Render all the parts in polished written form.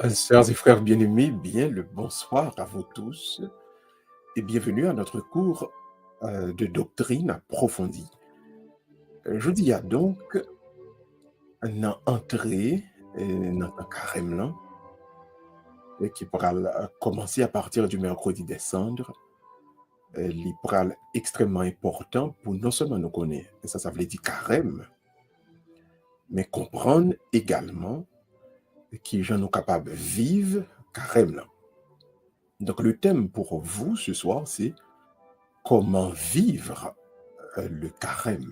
Sœurs et frères bien-aimés, bien le bonsoir à vous tous et bienvenue à notre cours de doctrine approfondie. Je dis à donc, une entrée dans un carême là, qui pourra commencer à partir du mercredi des cendres, il pourra extrêmement important pour non seulement nous connaître, et ça veut dire carême, mais comprendre également qui gens nous capables de vivre carême là. Donc le thème pour vous ce soir, c'est comment vivre le carême.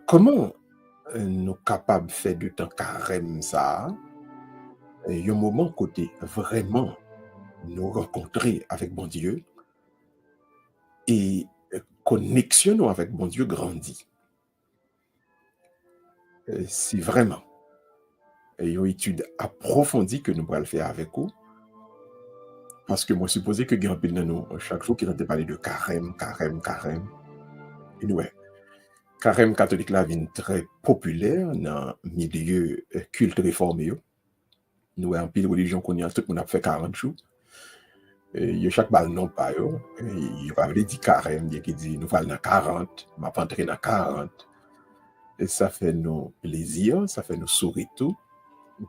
Comment nous capables faire de temps carême ça, un moment côté vraiment nous rencontrer avec bon Dieu et connexion nous avec bon Dieu grandit. C'est vraiment une étude approfondie que nous pourrons le faire avec vous. Parce que moi, supposé que grand pile dans nous, chaque jour, qui entend parler de carême, carême, carême. Et nous, ouais, carême catholique là vient très populaire dans le milieu culte réformé. Yo. Nous, en pile religion qu'on y a, tout le monde a fait 40 jours. Il y a chaque balle non pas yo. Il va dire carême, il qui dit nous allons dans 40, m'a pas entrer dans 40. Et ça fait nous plaisir, ça fait nous sourire tout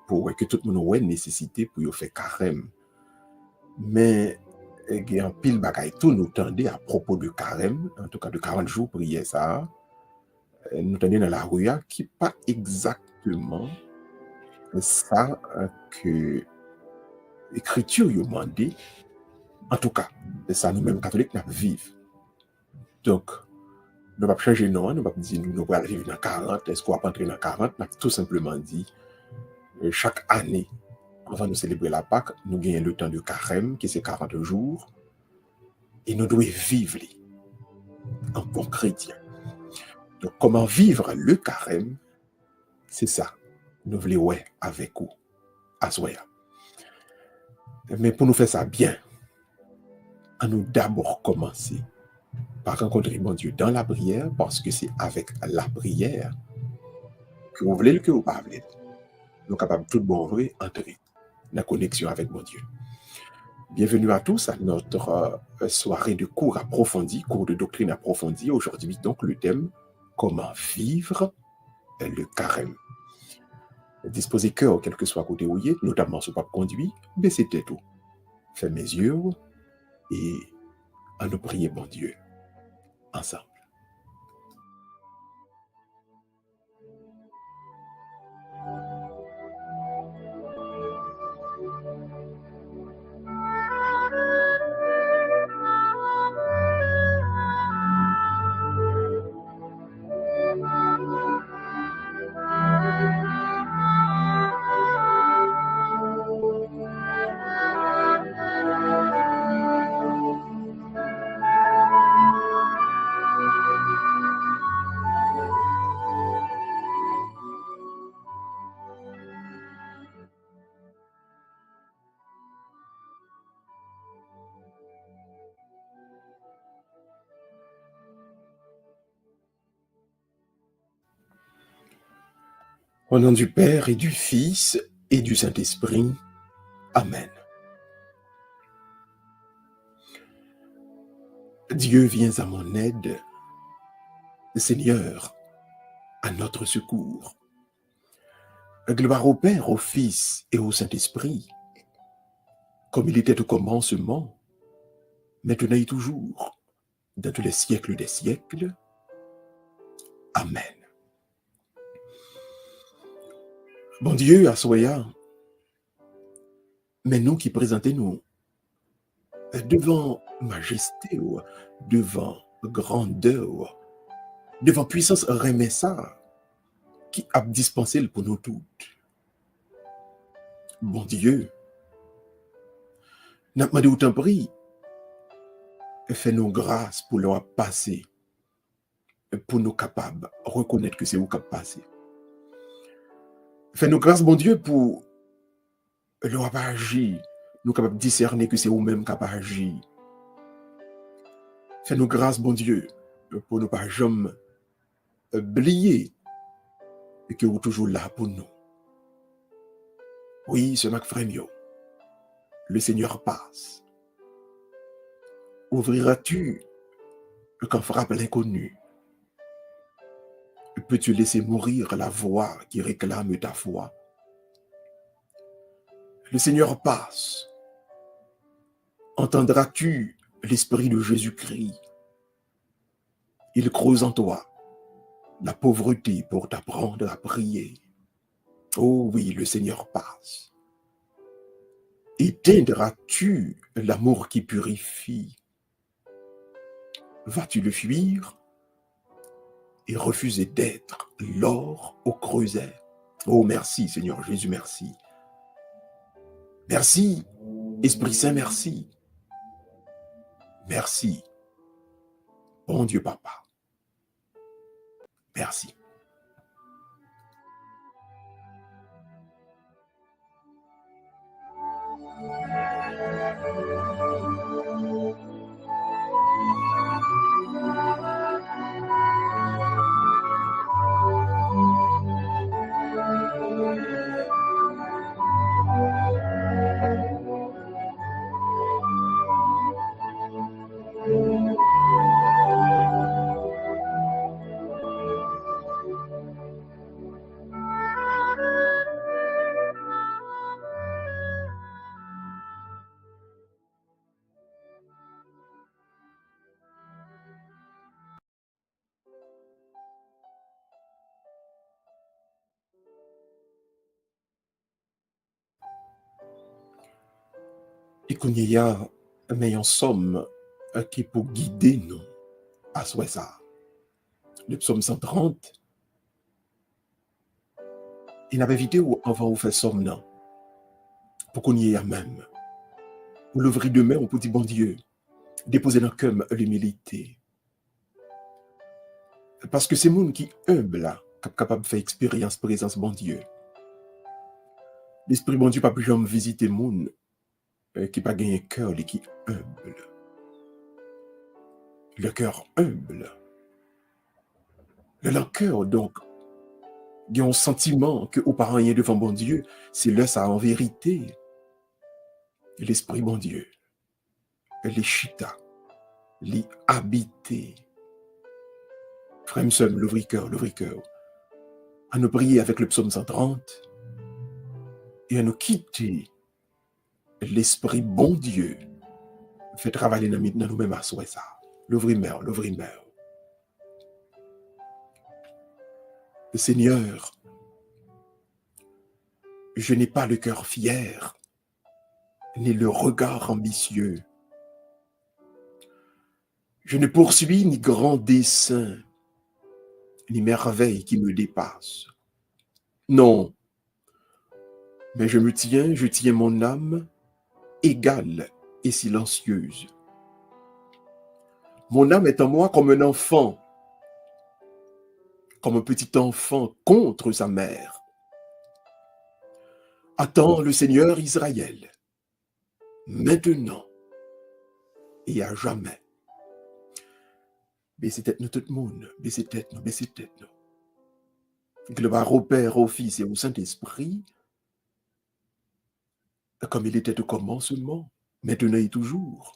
pour que tout le monde ait nécessité pour y faire carême. Mais il y a un pile bagaille tout nous tendait à propos de carême, en tout cas de 40 jours prière ça. Nous tendait dans la rue qui pas exactement ça que l'écriture y demandé. En tout cas, c'est ça nous-mêmes catholiques nous vivons. Donc, nous ne pouvons pas changer non, nous ne pouvons pas dire nous allons vivre dans 40, est-ce qu'on va pas entrer dans 40? Nous avons tout simplement dit, chaque année, avant de célébrer la Pâque, nous gagnons le temps de carême, qui c'est 40 jours, et nous devons vivre en bon chrétien. Donc, comment vivre le carême, c'est ça. Nous voulons ouais avec vous, à Soya. Mais pour nous faire ça bien, on nous d'abord commencer par rencontrer mon Dieu dans la prière, parce que c'est avec la prière que vous voulez que vous parlez. Nous sommes capables tout bon vrai entrer dans la connexion avec mon Dieu. Bienvenue à tous à notre soirée de cours approfondis, cours de doctrine approfondie. Aujourd'hui, donc, le thème comment vivre le carême. Disposez cœur, quel que soit côté où il est, notamment sur pas conduit, baissez tête tout. Faites mes yeux et à nous prier, bon Dieu, ensemble. Au nom du Père et du Fils et du Saint-Esprit. Amen. Dieu, viens à mon aide. Seigneur, à notre secours. Gloire au Père, au Fils et au Saint-Esprit, comme il était au commencement, maintenant et toujours, dans tous les siècles des siècles. Amen. Bon Dieu, assoya, mais nous qui présentons nous devant majesté, devant grandeur, devant puissance remet ça, qui a dispensé pour nous toutes. Bon Dieu, n'a pas de autant pris, fais-nous grâce pour leur passer, pour nous capables de reconnaître que c'est vous qui avez passé. Fais-nous grâce, bon Dieu, pour leur agir, nous capables de discerner que c'est vous-même qui avez agi. Fais-nous grâce, bon Dieu, pour ne pas jamais oublier et que vous êtes toujours là pour nous. Oui, ce Mac Fremio, le Seigneur passe. Ouvriras-tu quand frappe l'inconnu? Peux-tu laisser mourir la voix qui réclame ta foi? Le Seigneur passe. Entendras-tu l'Esprit de Jésus-Christ? Il creuse en toi la pauvreté pour t'apprendre à prier. Oh oui, le Seigneur passe. Éteindras-tu l'amour qui purifie? Vas-tu le fuir et refuser d'être l'or au creuset? Oh merci Seigneur Jésus, merci. Merci, Esprit Saint, merci. Merci, bon Dieu Papa, merci. Et qu'on y a, mais en somme, qui pour guider nous à soi ça. Le psaume 130, il avait vidéo avant de faire somme, non, pour qu'on y ait même. Ou l'ouvrir demain, on peut dire, bon Dieu, déposer dans le cœur l'humilité. Parce que c'est monde qui humble, là, capable de faire expérience, présence, bon Dieu. L'esprit, bon Dieu, pas plus jamais visiter monde qui pas gagné cœur, et qui humble. Le cœur humble. Le cœur, donc, il y a un sentiment que aux parents y est devant bon Dieu, c'est là ça en vérité. L'esprit bon Dieu, les chita, les habiter. Frère seul, l'ouvrir cœur. À nous prier avec le psaume 130 et à nous quitter l'esprit bon Dieu. Fait travailler dans nous-mêmes à soi ça. L'ouvrir mère. Le Seigneur, je n'ai pas le cœur fier, ni le regard ambitieux. Je ne poursuis ni grand dessein, ni merveille qui me dépasse. Non, mais je tiens mon âme égale et silencieuse. Mon âme est en moi comme un enfant, comme un petit enfant contre sa mère. Attends le Seigneur Israël, maintenant et à jamais. Baissez tête nous tout le monde, baissez tête nous. Gloire au Père, au Fils et au Saint-Esprit, comme il était au commencement, maintenant et toujours,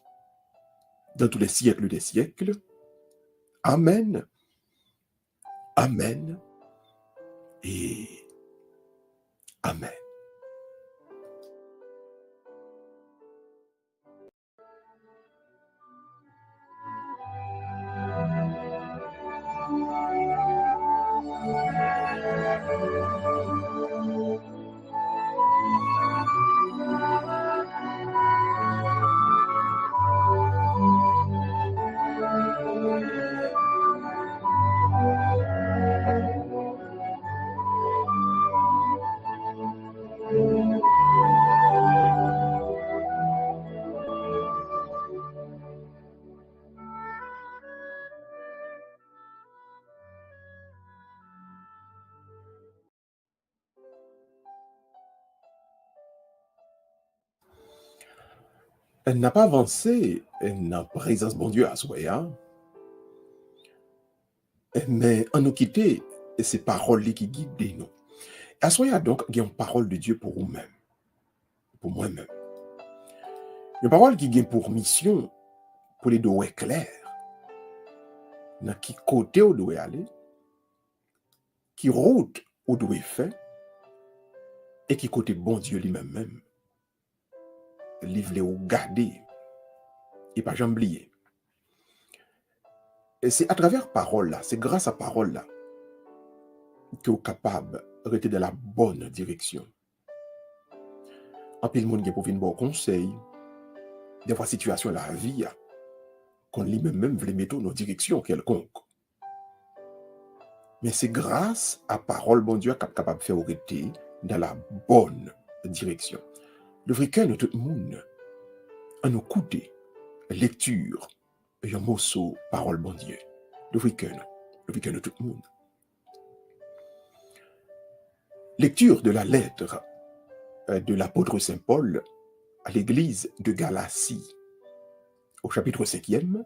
dans tous les siècles des siècles. Amen, amen et amen. Elle n'a pas avancé en présence bon Dieu à soi, hein? Mais en nous quitter, c'est paroles qui guident nous. À soi, donc, il y a une parole de Dieu pour vous-même. pour moi-même. Une parole qui a pour mission, pour les deux clair, dans qui côté on doit aller, qui route on doit faire, et qui côté bon Dieu lui-même, livre ou garder, et pas jamais oublier. Et c'est à travers parole là, c'est grâce à parole là, que vous êtes capable de rester dans la bonne direction. En plus, le monde qui pour venir bon conseil, des fois, situation de la vie, qu'on lui-même veut mettre dans une direction quelconque. Mais c'est grâce à parole, bon Dieu, qu'on est capable de faire arrêter dans la bonne direction. Le vrai cœur de tout le monde, en nous écouter, lecture, et un mot sur parole, bon Dieu. Le vrai cœur de tout le monde. Lecture de la lettre de l'apôtre Saint Paul à l'église de Galatie, au chapitre 5e,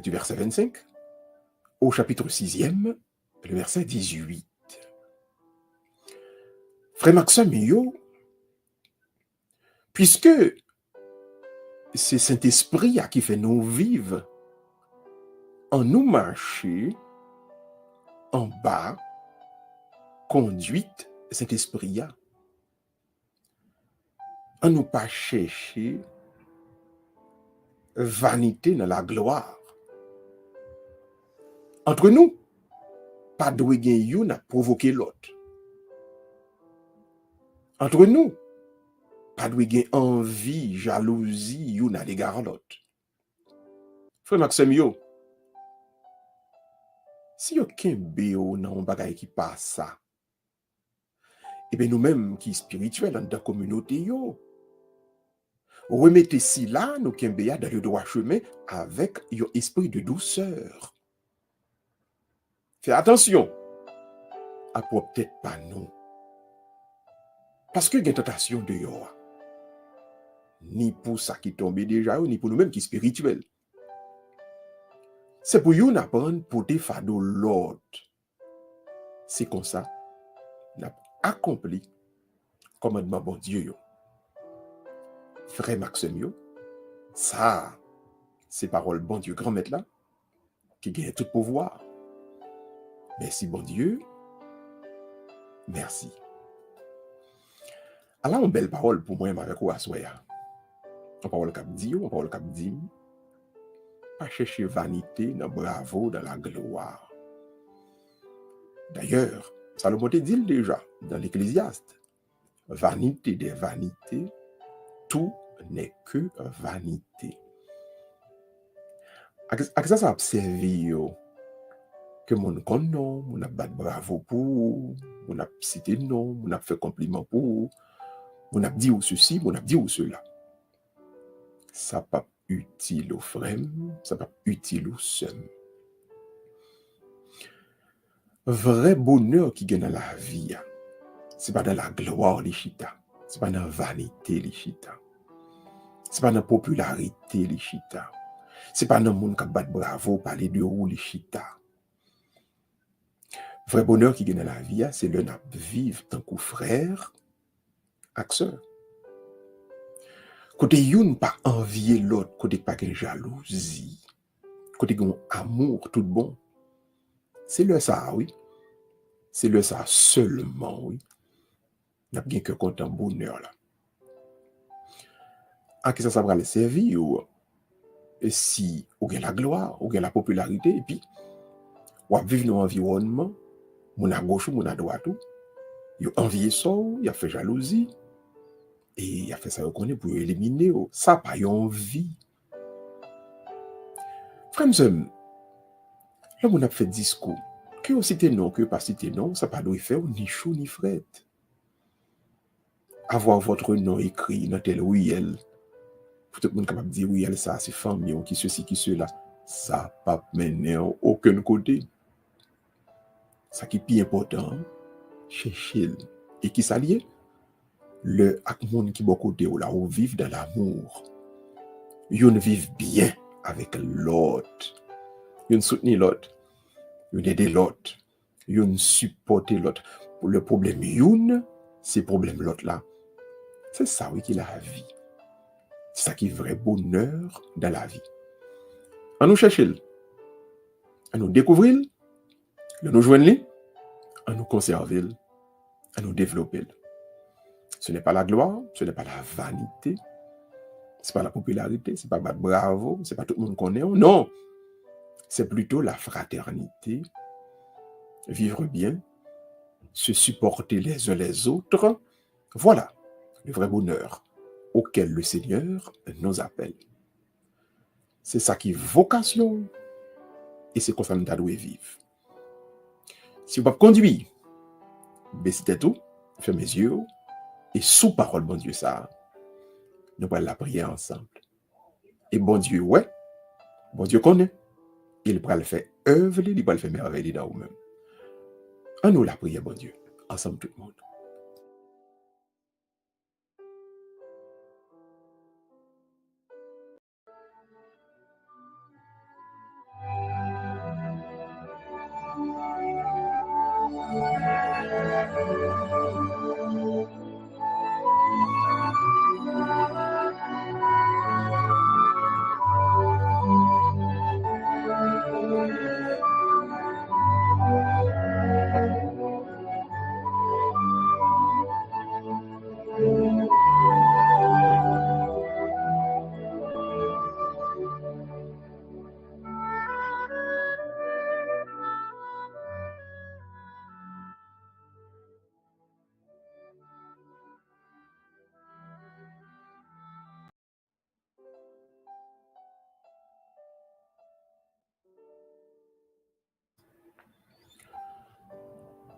du verset 25, au chapitre 6e, le verset 18. Frère Maxime, puisque c'est Saint-Esprit qui fait nous vivre, en nous marcher en bas, conduite Saint-Esprit, en nous pas chercher vanité dans la gloire. Entre nous, pas de yon à provoquer l'autre. Entre nous, pas de envie, jalousie, yon à l'égard de l'autre. Frère Maxime, si yon kembe yo nan bagay qui passe ça, et bien nous-mêmes qui spirituels dans la communauté yo, remettez si là nous kembe ya dans le droit chemin avec yon esprit de douceur. Fais attention, à peut-être pas nous. Parce que il y a une tentation de yo, ni pour ça qui tombe déjà, ni pour nous-mêmes qui spirituels. C'est pour nous apprendre pour des fardeaux l'autre. C'est comme ça, nous avons accompli le commandement bon Dieu. Frère Maxime, ça, c'est parole bon Dieu, grand maître là, qui gagne tout pouvoir. Merci bon Dieu, merci. Alors, une belle parole pour moi avec vous à soya. Une parole qui dit, une parole qui dit, pas chercher vanité dans bravo, dans la gloire. D'ailleurs, Salomon te dit déjà dans l'Ecclésiaste, vanité des vanités, tout n'est que vanité. Avec ça, ça observe que mon connaît, mon a bat bravo pour, mon a cité non, mon a fait compliment pour, mon a dit ou ceci, mon a dit ou cela. Ça pas utile au frère, ça pas utile au seul. Vrai bonheur qui gagne dans la vie, c'est pas dans la gloire les chita, c'est pas dans la vanité les chita, c'est pas dans la popularité les chita, c'est pas dans le monde qui bat bravo parler de où les chita. Vrai bonheur qui gagne dans la vie, c'est le nap vivre tant que frère, ak sœur. Côté youn pas envier l'autre, côté pas gen jalousie, côté gen amour tout bon. C'est le ça, oui. C'est le ça seulement, oui. N'a bien que content bonheur là. À qui ça va le servir ou si ou gen la gloire, ou gen la popularité et puis ou vivre dans environnement, mon à gauche ou mon à droite tout. Yo envier ça, il a fait jalousie. Et il a fait ça reconnaître pour éliminer ça pas yon vie. Frère m'sem, là on a fait discours que on cité non, que pas cité non, ça pas doit faire ni chaud ni fret. Avoir votre nom écrit dans tel ruelle, pour tout le monde capable de dire ruelle ça c'est famille qui ceci qui cela, ça pas mener aucun côté. Ça qui est plus important, chercher et qui s'allie le ak moun qui beaucoup de là ou vivent dans l'amour. Yon vivent bien avec l'autre. Yon soutenir l'autre. Yon aider l'autre. Yon supporter l'autre. Pour le problème yon, c'est problème l'autre là. C'est ça, oui, qui est la vie. C'est ça qui est vrai bonheur dans la vie. À nous chercher, à nous découvrir, à nous joindre, à nous conserver, à nous développer. Ce n'est pas la gloire, ce n'est pas la vanité, ce n'est pas la popularité, ce n'est pas battre bravo, ce n'est pas tout le monde connaît. Non, c'est plutôt la fraternité, vivre bien, se supporter les uns les autres. Voilà le vrai bonheur auquel le Seigneur nous appelle. C'est ça qui est vocation et c'est comme ça que nous devons vivre. Si vous ne conduire, baissez tout, fermez mes yeux et sous parole, bon Dieu, ça, nous allons la prier ensemble. Et bon Dieu, ouais, bon Dieu connaît. Il va le faire œuvre, il va le faire merveille dans vous-même. En nous la prière, bon Dieu, ensemble tout le monde.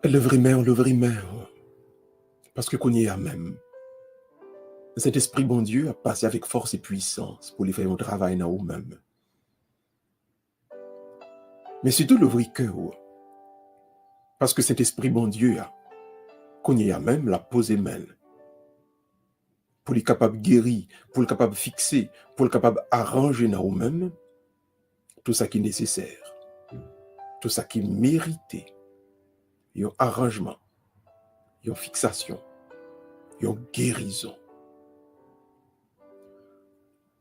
Le vrai main, parce que qu'on y est à même. Cet esprit, bon Dieu, a passé avec force et puissance pour lui faire un travail dans vous-même. Mais surtout l'ouvrir cœur, parce que cet esprit, bon Dieu, qu'on y est à même, l'a posé main. Pour lui capable de guérir, pour le capable de fixer, pour le capable d'arranger dans vous-même tout ça qui est nécessaire, tout ça qui est mérité. Un arrangement, une fixation, une guérison.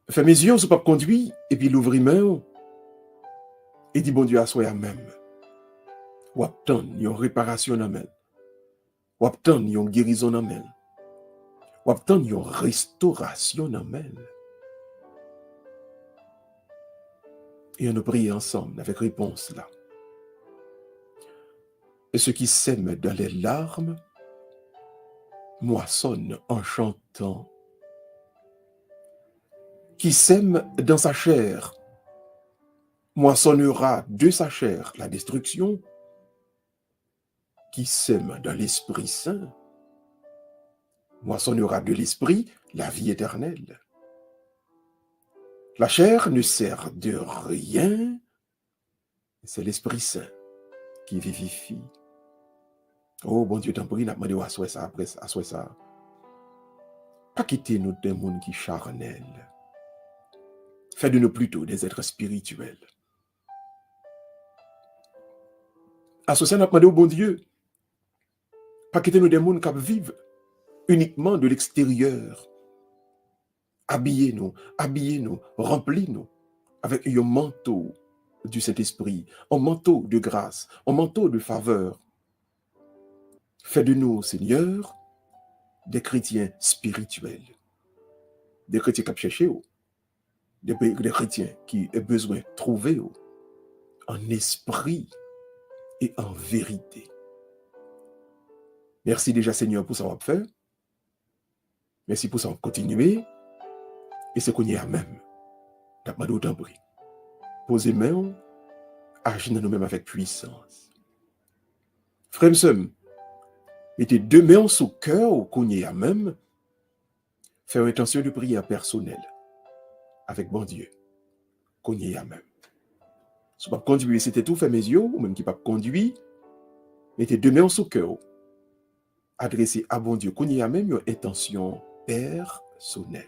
Fait mes yeux, on ne pas conduire, et puis l'ouvrir main, et dit bon Dieu à soi même. Ou attendre une réparation dans elle. Ou attendre une guérison dans elle. Ou attendre une restauration dans elle. Et on nous prie ensemble avec réponse là. Et ceux qui sèment dans les larmes moissonnent en chantant. Qui sème dans sa chair moissonnera de sa chair la destruction. Qui sème dans l'Esprit Saint moissonnera de l'Esprit la vie éternelle. La chair ne sert de rien, c'est l'Esprit Saint qui vivifie. Oh, bon Dieu, t'en prie, n'a pas demandé à soi ça, après à soi ça. Pas quitter nous des mondes qui charnels. Fais de nous plutôt des êtres spirituels. Associé n'a pas demandé au bon Dieu. Pas quitter nous des mondes qui vivent uniquement de l'extérieur. Habillez-nous, remplis-nous avec un manteau du Saint-Esprit, un manteau de grâce, un manteau de faveur. Fais de nous, Seigneur, des chrétiens spirituels, des chrétiens qui cherchent, des chrétiens qui ont besoin de trouver en esprit et en vérité. Merci déjà, Seigneur, pour ça qu'on fait. Merci pour ça qu'on continue. Et c'est qu'on y a même. T'as pas d'autant pris. Posez main, agis dans nous-mêmes avec puissance. Frère, mettez deux mains sous cœur qu'on y a même. Faire une intention de prière personnelle avec bon Dieu. Qu'on y a même. Si vous ne pouvez pas conduire, c'était tout, fait mes yeux, ou même qui ne peut pas conduire, mettez deux mains sous cœur. Adressez à bon Dieu qu'on y a même une intention personnelle.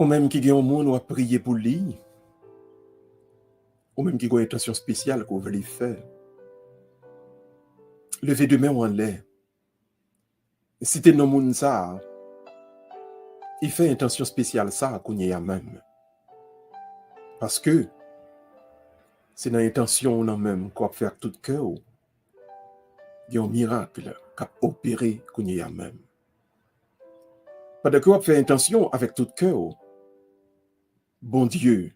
Ou même qui gagne au monde ou à prier pour lui. Ou même qui a une intention spéciale qu'on veut lui faire. Lever de main ou en l'air. Si t'es dans le monde ça, il fait intention spéciale ça qu'on y a même. Parce que c'est dans l'intention non même qu'on va faire tout cœur. Il y a un miracle qui a opéré qu'on y a même. Pendant qu'on va faire intention avec tout cœur, bon Dieu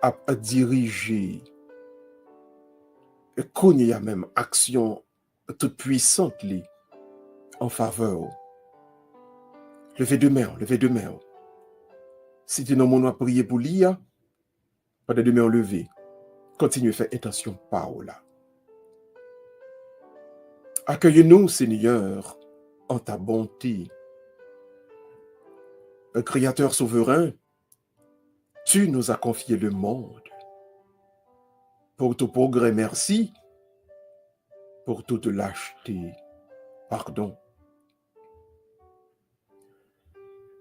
a dirigé qu'on y a même action toute puissante li, en faveur. Levez de main, levez de main. Si tu n'as pas prier pour lui, pas de main levée. Continue à faire intention par là. Accueille-nous, Seigneur, en ta bonté. Un Créateur souverain, tu nous as confié le monde. Pour ton progrès, merci. Pour toute lâcheté, pardon.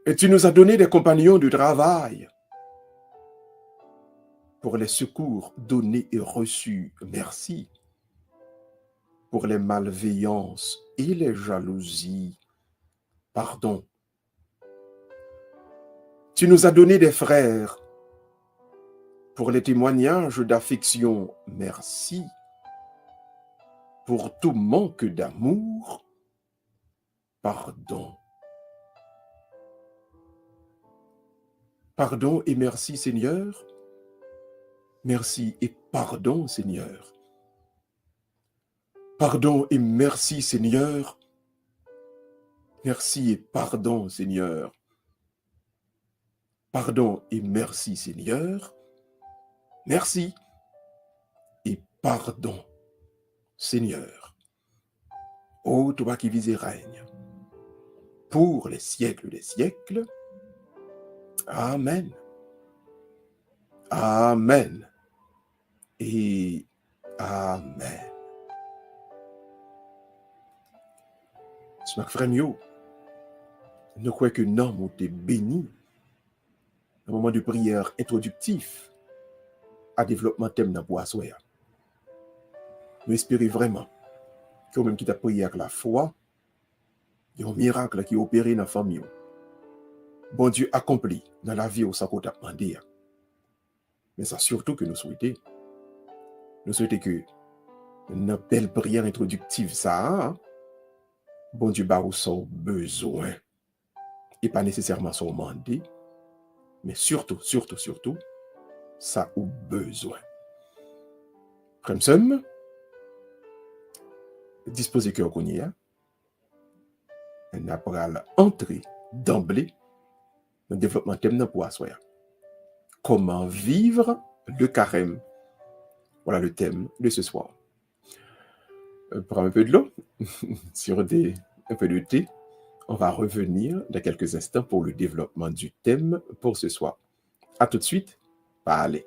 Et tu nous as donné des compagnons de travail. Pour les secours donnés et reçus, merci. Pour les malveillances et les jalousies, pardon. Tu nous as donné des frères. Pour les témoignages d'affection, merci. Pour tout manque d'amour, pardon. Pardon et merci, Seigneur. Merci et pardon, Seigneur. Pardon et merci, Seigneur. Merci et pardon, Seigneur. Pardon et merci, Seigneur. Merci et pardon, Seigneur. Ô toi qui vis et règnes, pour les siècles des siècles. Amen. Amen. Et Amen. Smak frère yo, nous croyons que nous ont été bénis. Un moment de prière introductif à développement thème dans Boissoya. Nous espérons vraiment que même qui t'a prié avec la foi, il y a un miracle qui est opéré dans la famille. Bon Dieu accompli dans la vie au sans qu'on t'a demandé. Mais ça surtout que nous souhaitons. Nous souhaitons que une belle prière introductive, ça, bon Dieu bah son besoin. Et pas nécessairement son mandé, mais surtout, ça a besoin. Comme disposez cœur qu'on y a, on a entrer d'emblée dans le développement thème de Poissoya. Comment vivre le carême? Voilà le thème de ce soir. Prends un peu de l'eau, sur un peu de thé. On va revenir dans quelques instants pour le développement du thème pour ce soir. À tout de suite. Allez.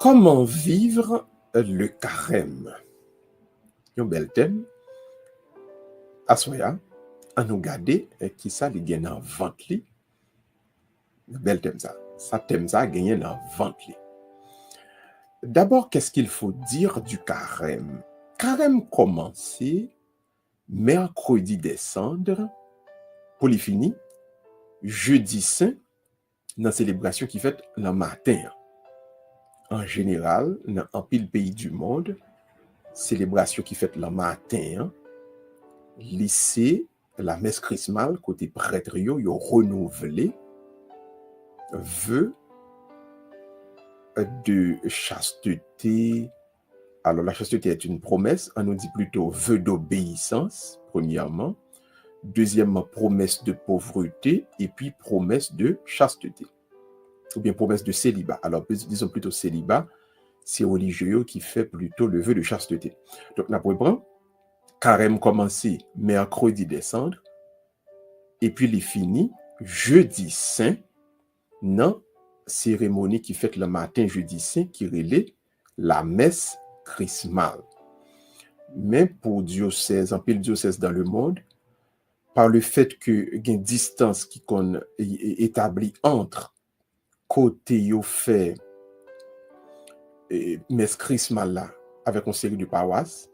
Comment vivre le carême? Un bel thème. Assoya, à nous garder qui ça li gen dans vente li. Bel thème ça. Ça thème ça gagné dans vente li. D'abord, qu'est-ce qu'il faut dire du carême? Carême commencé mercredi des cendres pour les fini jeudi saint dans célébration qui fait le matin. En général, dans un pile pays du monde, célébration qui fait le matin, lycée, la messe chrismale, côté prêtre, yo renouvelé, vœu de chasteté. Alors, la chasteté est une promesse, on nous dit plutôt vœu d'obéissance, premièrement. Deuxièmement, promesse de pauvreté, et puis promesse de chasteté. Ou bien promesse de célibat. Alors, disons plutôt célibat, c'est religieux qui fait plutôt le vœu de chasteté. Donc, on apprend, carême commencé mercredi des cendres, et puis il finit jeudi saint, non, cérémonie qui fait le matin jeudi saint, qui relaie la messe chrismale. Mais pour diocèse, en pile diocèse dans le monde, par le fait que il y a une distance qui est établie entre côté yo fait messe chrismale là avec une série de paroisses,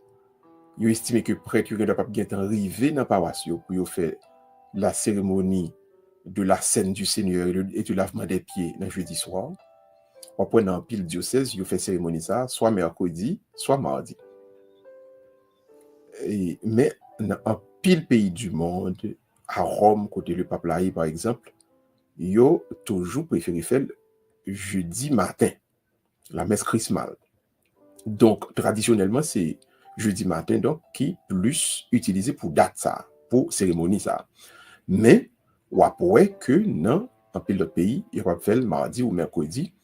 yo estime que prêtre yo doit pas bien arriver dans paroisse yo pour yo faire la cérémonie de la scène du Seigneur et du lavement des pieds le jeudi soir. On prend dans pile diocèse, yo fait cérémonie ça soit mercredi, soit mardi. Mais en pile pays du monde, à Rome, côté le pape Laïe par exemple, yo toujours préféré faire jeudi matin, la messe chrismale. Donc, traditionnellement, c'est jeudi matin, donc, qui plus utilisé pour date ça, pour cérémonie ça. Mais, ou après que, non, en pile d'autres pays, il va faire mardi ou mercredi,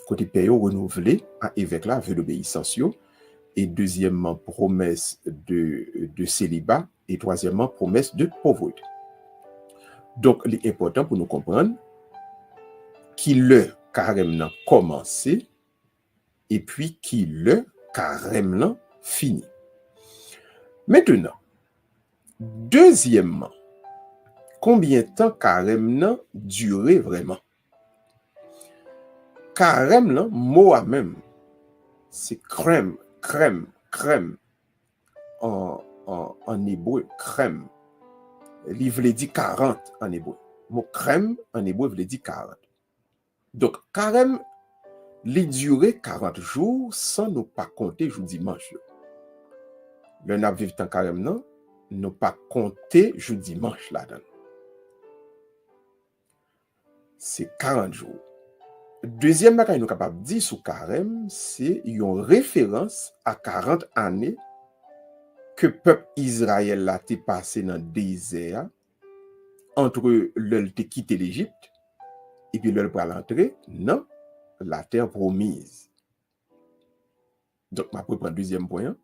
côté pays renouvelé, à évêque là, vœu d'obéissance, et deuxièmement, promesse de célibat, et troisièmement, promesse de pauvreté. Donc, l'important pour nous comprendre, qui le carême commencé, et puis qui le carême fini. Maintenant, deuxièmement, combien de temps carême durait vraiment? Carême, mot à même, c'est crème en hébreu, crème. Il veut dire 40 en hébreu. Mot crème en hébreu veut dire 40. Donc, carême, il durait 40 jours sans nous pas compter jour dimanche. Le n'a vivre en carême, non, nous pas compter jour dimanche là-dedans. C'est 40 jours. Deuxième bagage nous capable de dire sur carême, c'est une référence à 40 années que peuple Israël a été passé dans le désert entre le quitté l'Égypte et puis le pour l'entrée dans la terre promise. Donc, je vais prendre le deuxième point.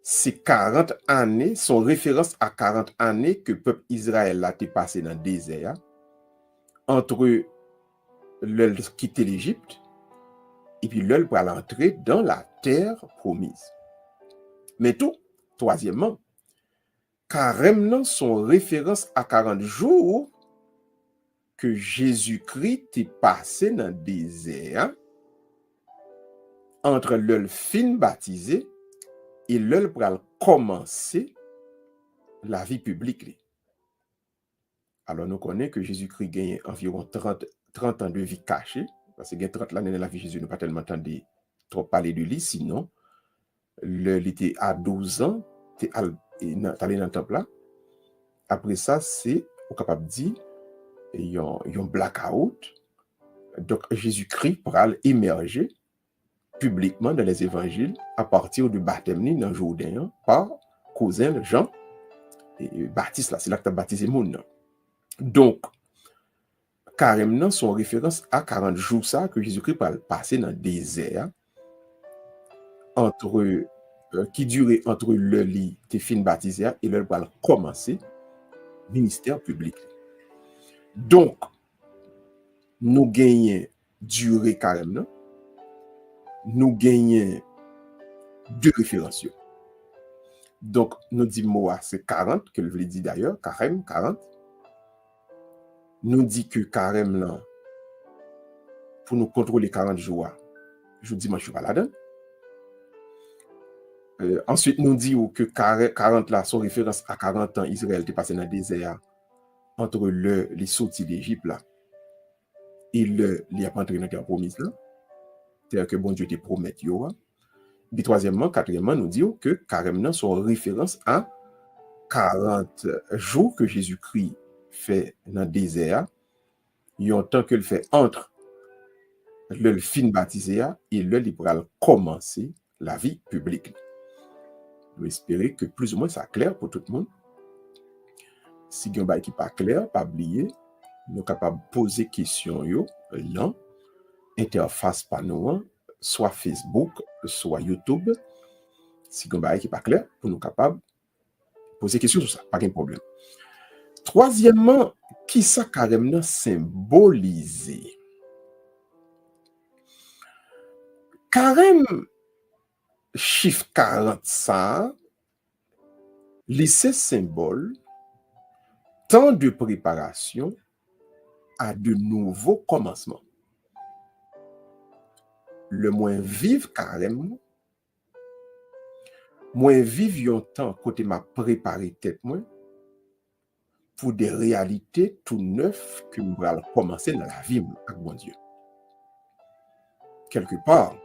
Ces 40 années sont référence à 40 années que peuple Israël a été passé dans le désert entre le quitter l'Égypte et puis le pour l'entrée dans la terre promise. Mais tout, troisièmement, carême sont référence à 40 jours que Jésus-Christ est passé dans le désert entre le fin baptisé et le pour commencer la vie publique. Alors nous connaissons que Jésus-Christ gagne environ 30 ans de vie cachée, parce que 30 ans dans la vie de Jésus, nous pas tellement entendu trop parler de lui, sinon, il était à 12 ans, il est allé dans le temple là. Après ça, c'est, on est capable de dire, il y a un blackout. Donc, Jésus-Christ pourra émerger publiquement dans les évangiles à partir du baptême dans le Jourdain par cousin Jean et Baptiste, là, c'est là que tu as baptisé mon nom. Donc, carême sont référence à 40 jours ça que Jésus-Christ va passer dans le désert entre qui durait entre le lit de fin baptisé et le va commencer ministère public. Donc, nous gagnons durée carême, nous gagnons deux références. Donc, nous dit Moa, c'est 40, que le veut dire d'ailleurs, carême, 40. Nous dit que carême, là, pour nous contrôler 40 jours, je dimanche, je ne suis pas là-dedans. Ensuite, nous dit que 40 là, sont référence à 40 ans, Israël était passé dans le désert entre les sorties d'Égypte là et les entré dans la terre promise là. C'est-à-dire que bon Dieu te promet. Puis troisièmement, quatrièmement, nous dit que carême sont référence à 40 jours que Jésus-Christ fait dans le désert. Il y a un temps que le fait entre le fin baptisé et le libéral commencer la vie publique. Je espérer que plus ou moins ça clair pour tout le monde. Si il y a un bail qui n'est pas clair, pas oublier, nous sommes capables de poser questions là, interface par nous, soit Facebook, soit YouTube. Si il y a un bail qui n'est pas clair, pour nous capables de poser questions sur ça, pas de problème. Troisièmement, qui ça carrément symbolisé? Carême, chiffre 40, ça, laissez symbole, temps de préparation à de nouveaux commencements. Le moins vive carême, moins vive yon temps côté m'a préparé tête moi pour des réalités tout neufs que nous allons commencer dans la vie avec mon Dieu. Quelque part,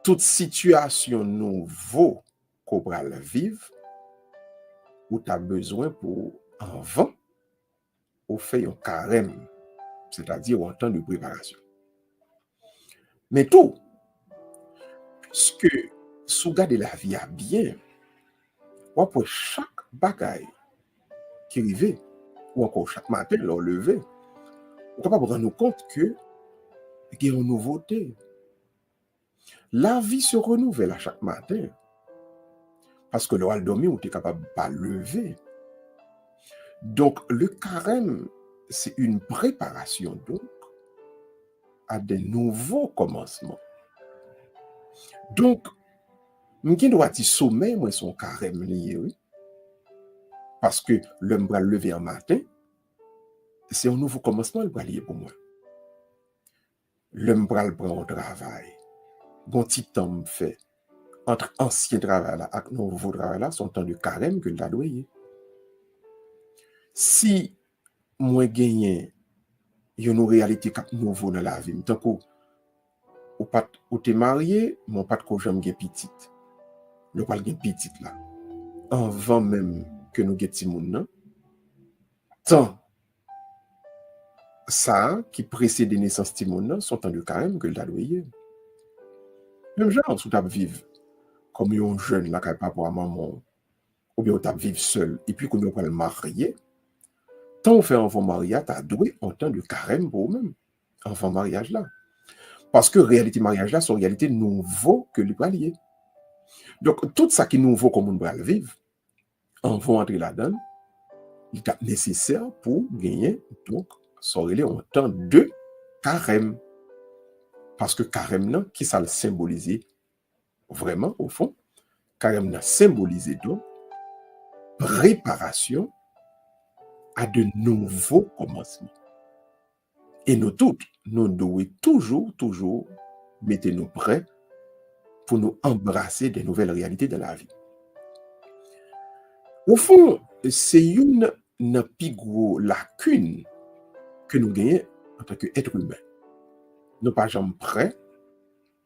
toute situation nouveau qu'on va vivre, où tu as besoin pour avant, ou fait un carême, c'est-à-dire un temps de préparation. Mais tout, puisque sous garde la vie à bien, ou pour chaque bagaille qui arrive, ou encore chaque matin, leur lever, on est capable de rendre compte que il y a une nouveauté. La vie se renouvelle à chaque matin. Parce que le dormir, on est capable de pas lever. Donc, le carême, c'est une préparation donc à de nouveaux commencements. Donc, je dois dire sommeil, moi, son carême lié, oui. Parce que l'homme va lever un matin, c'est un nouveau commencement, il va lié pour moi. L'homme va le prendre au travail. Bon petit temps fait entre ancien travail là et nouveau travail là, son temps de carême que l'a doyer. Si moi gagne une réalité cap nouveau dans la vie, tant que ou t'es marié, mon pas que j'aime gen petite. Le pas gen petite là. Avant même que nous get ti moun nan, tant ça qui précède naissance ti moun nan, son temps de carême que l'a doyer. Même genre sous t'a vivre comme un jeune là qui papa ou maman ou bien t'a vivre seul et puis qu'on va le marier. Tant on fait un enfant mariage, tu as doué en temps de carême pour vous-même, enfant mariage là. Parce que réalité mariage là, c'est une réalité nouveau que le lié. Donc, tout ça qui est nouveau comme on va le vivre, on va entrer là-dedans, il est nécessaire pour gagner, donc, un temps de carême. Parce que carême, là, qui ça le symboliser vraiment, au fond, carême là, symboliser donc préparation à de nouveaux commencements. Et nous toutes, nous devons toujours mettre nous prêts pour nous embrasser des nouvelles réalités de la vie. Au fond, c'est une plus grosse lacune que nous gagnons en tant qu'être humain. Nous ne sommes pas jamais prêts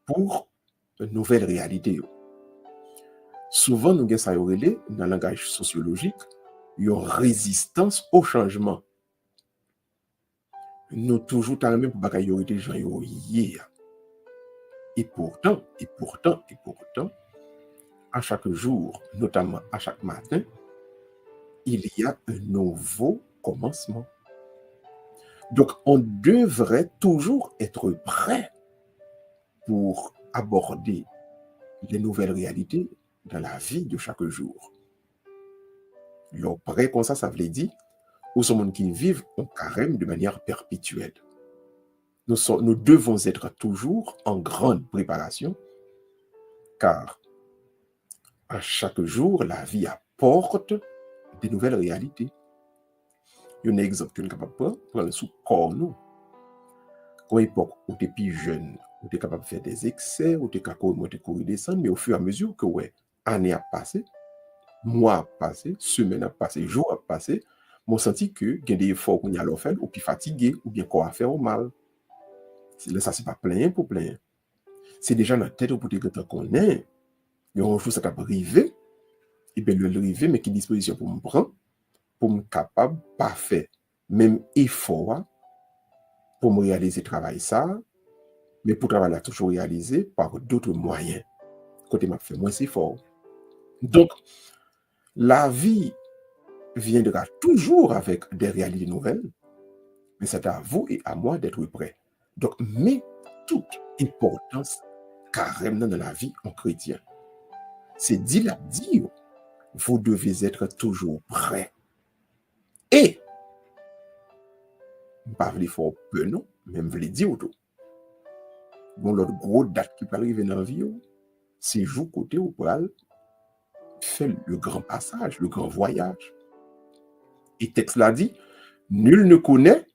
pour une nouvelle réalité. Souvent, nous avons ça dans le langage sociologique, une résistance au changement. Nous toujours dans la même bagaille des gens hier. Et pourtant, à chaque jour, notamment à chaque matin, il y a un nouveau commencement. Donc, on devrait toujours être prêt pour aborder les nouvelles réalités dans la vie de chaque jour. Le prêt comme ça veut dire aux gens qui vivent en carême de manière perpétuelle. Nous devons être toujours en grande préparation, car À chaque jour, la vie apporte des nouvelles réalités. Il y a un exemple que nous sommes capables de prendre sous corps nous. Quand époque où tu es plus jeune, où tu es capable de faire des excès, où tu es capable de monter, courir, descendre, mais au fur et à mesure que année a passé, mois a passé, semaine a passé, jour a passé, moi senti que il y a des efforts qu'on y a faire, ou puis fatigué, ou bien qu'on a fait au mal. Là, ça, c'est pas plein pour plein. C'est déjà dans la tête pour te dire qu'on est. Il y a un jour, ça va arriver, et bien le arriver, mais qui disposition pour me prendre, pour me capable, pas faire même effort pour me réaliser le travail ça, mais pour travailler là, toujours réalisé par d'autres moyens. Côté m'a fait moins effort. Donc, la vie viendra toujours avec des réalités nouvelles, mais c'est à vous et à moi d'être prêts. Donc, mais toute importance carrément dans la vie en chrétien. C'est dit la dire, vous devez être toujours prêts. Et, pas vous faire peu, non, même vous le dire tout. Bon, l'autre gros date qui peut arriver dans la vie, c'est jour côté au pral, fait le grand passage, le grand voyage. Et texte l'a dit, nul ne connaît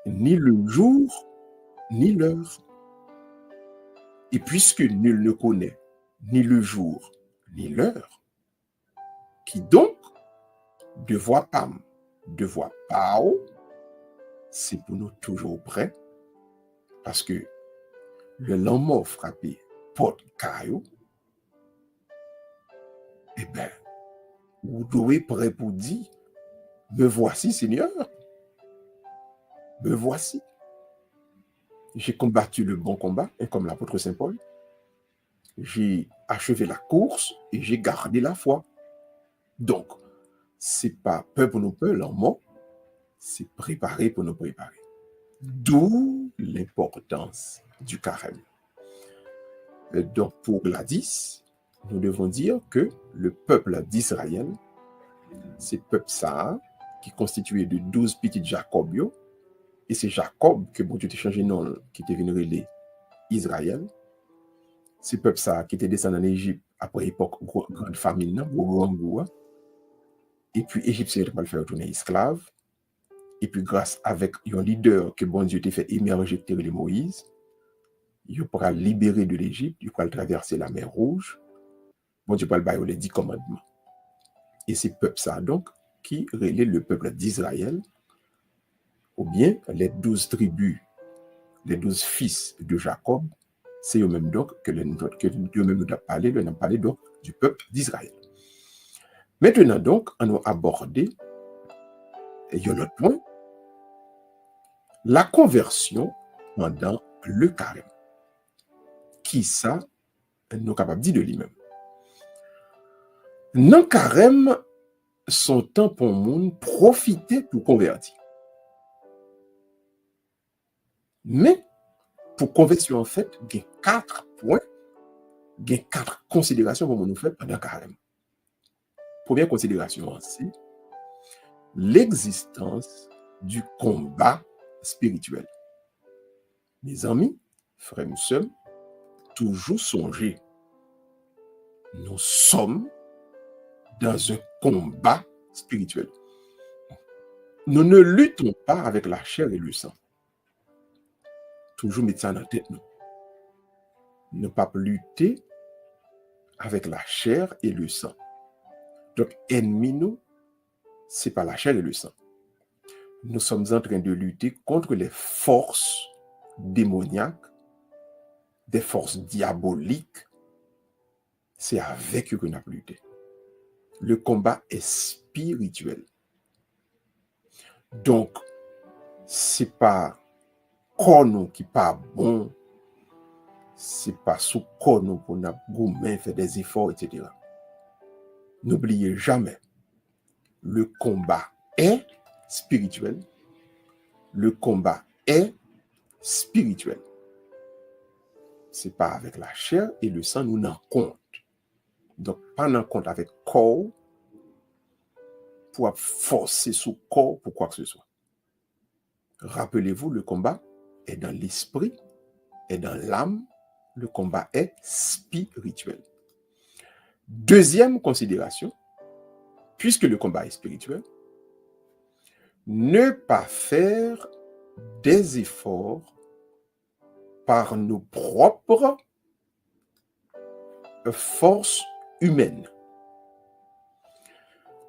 ni le jour, ni l'heure. Et puisque nul ne connaît ni le jour, ni l'heure, qui donc devoir pas, c'est pour nous toujours prêts, parce que le lendemain frappé porte caillou, eh bien, vous devez prêt pour dire, me voici Seigneur, me voici. J'ai combattu le bon combat, et comme l'apôtre Saint Paul, j'ai achevé la course et j'ai gardé la foi. Donc, c'est pas peur pour nous peur, l'en c'est préparer pour nous préparer. D'où l'importance du carême. Donc, pour la 10, nous devons dire que le peuple d'Israël, c'est le peuple ça, qui est constitué de 12 petits Jacobio, et c'est Jacob que bon Dieu t'a changé nom, qui était venu relais Israël. C'est le peuple ça qui était descendu en Égypte après l'époque grande famine, et puis Égyptien va le faire retourner esclave. Et puis grâce avec un leader que bon Dieu t'a fait émerger, les Moïse, il pourra libérer de l'Égypte, il pourra traverser la mer Rouge. Bon Dieu pourra le les 10 commandements. Et c'est peuple ça donc qui relaie le peuple d'Israël, ou bien les 12 tribus, les 12 fils de Jacob, c'est eux-mêmes donc que Dieu-même nous a parlé donc du peuple d'Israël. Maintenant donc, on a abordé, et il y a l'autre point, la conversion pendant le carême. Qui ça, nous sommes capables de dire de lui-même. Dans le carême, son temps pour le monde profiter pour convertir. Mais, pour conversion, en fait, il y a 4 points, il y a 4 considérations pour nous faire pendant le carême. Première considération, c'est l'existence du combat spirituel. Mes amis, frères et sœurs, toujours songer. Nous sommes dans un combat spirituel. Nous ne luttons pas avec la chair et le sang. Toujours mettre ça dans la tête, nous. Ne pas lutter avec la chair et le sang. Donc, ennemi, nous, ce n'est pas la chair et le sang. Nous sommes en train de lutter contre les forces démoniaques, des forces diaboliques. C'est avec eux que nous avons lutté. Le combat est spirituel. Donc, ce n'est pas corps nous qui n'est pas bon, ce n'est pas sous corps nous pour nous goumer, faire des efforts, etc. N'oubliez jamais, le combat est spirituel. Le combat est spirituel. Ce n'est pas avec la chair et le sang, nous n'en compte. Donc, pas en compte avec corps pour forcer sous corps pour quoi que ce soit. Rappelez-vous, le combat est dans l'esprit, est dans l'âme. Le combat est spirituel. Deuxième considération, puisque le combat est spirituel, ne pas faire des efforts par nos propres forces humaines.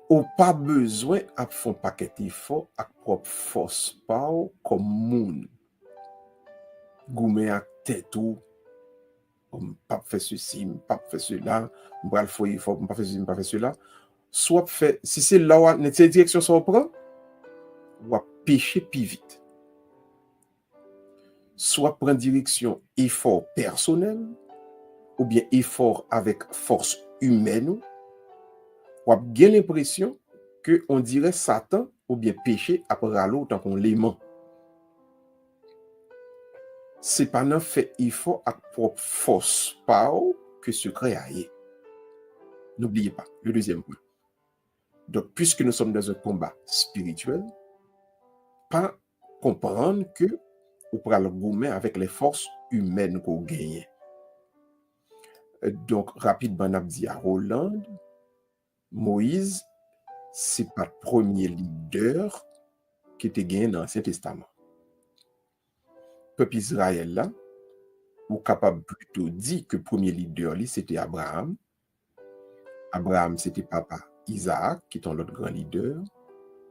Ou pas besoin à faire un paquet d'efforts avec propre force pas comme moun. Goumen à tête ou pas faire ceci, pas faire cela, bral faut effort, pas faire ceci, pas faire cela. Soit fait, si c'est là où cette direction ça prend, ou à pécher plus vite. Soit prendre direction effort personnel, ou bien effort avec force humaine, ou a bien l'impression que on dirait Satan ou bien péché après à l'autre tant qu'on l'aimant. C'est pas non fait effort à propre force pas que secret aille. N'oubliez pas le deuxième point. Donc puisque nous sommes dans un combat spirituel, pas comprendre que on prend le gourmet avec les forces humaines qu'on gagne. Donc rapidement on a dit à Roland, Moïse c'est pas le premier leader qui était gagné dans l'Ancien Testament. Peuple Israël là, ou capable plutôt dire que le premier leader c'était Abraham. Abraham c'était papa Isaac qui est l'autre grand leader.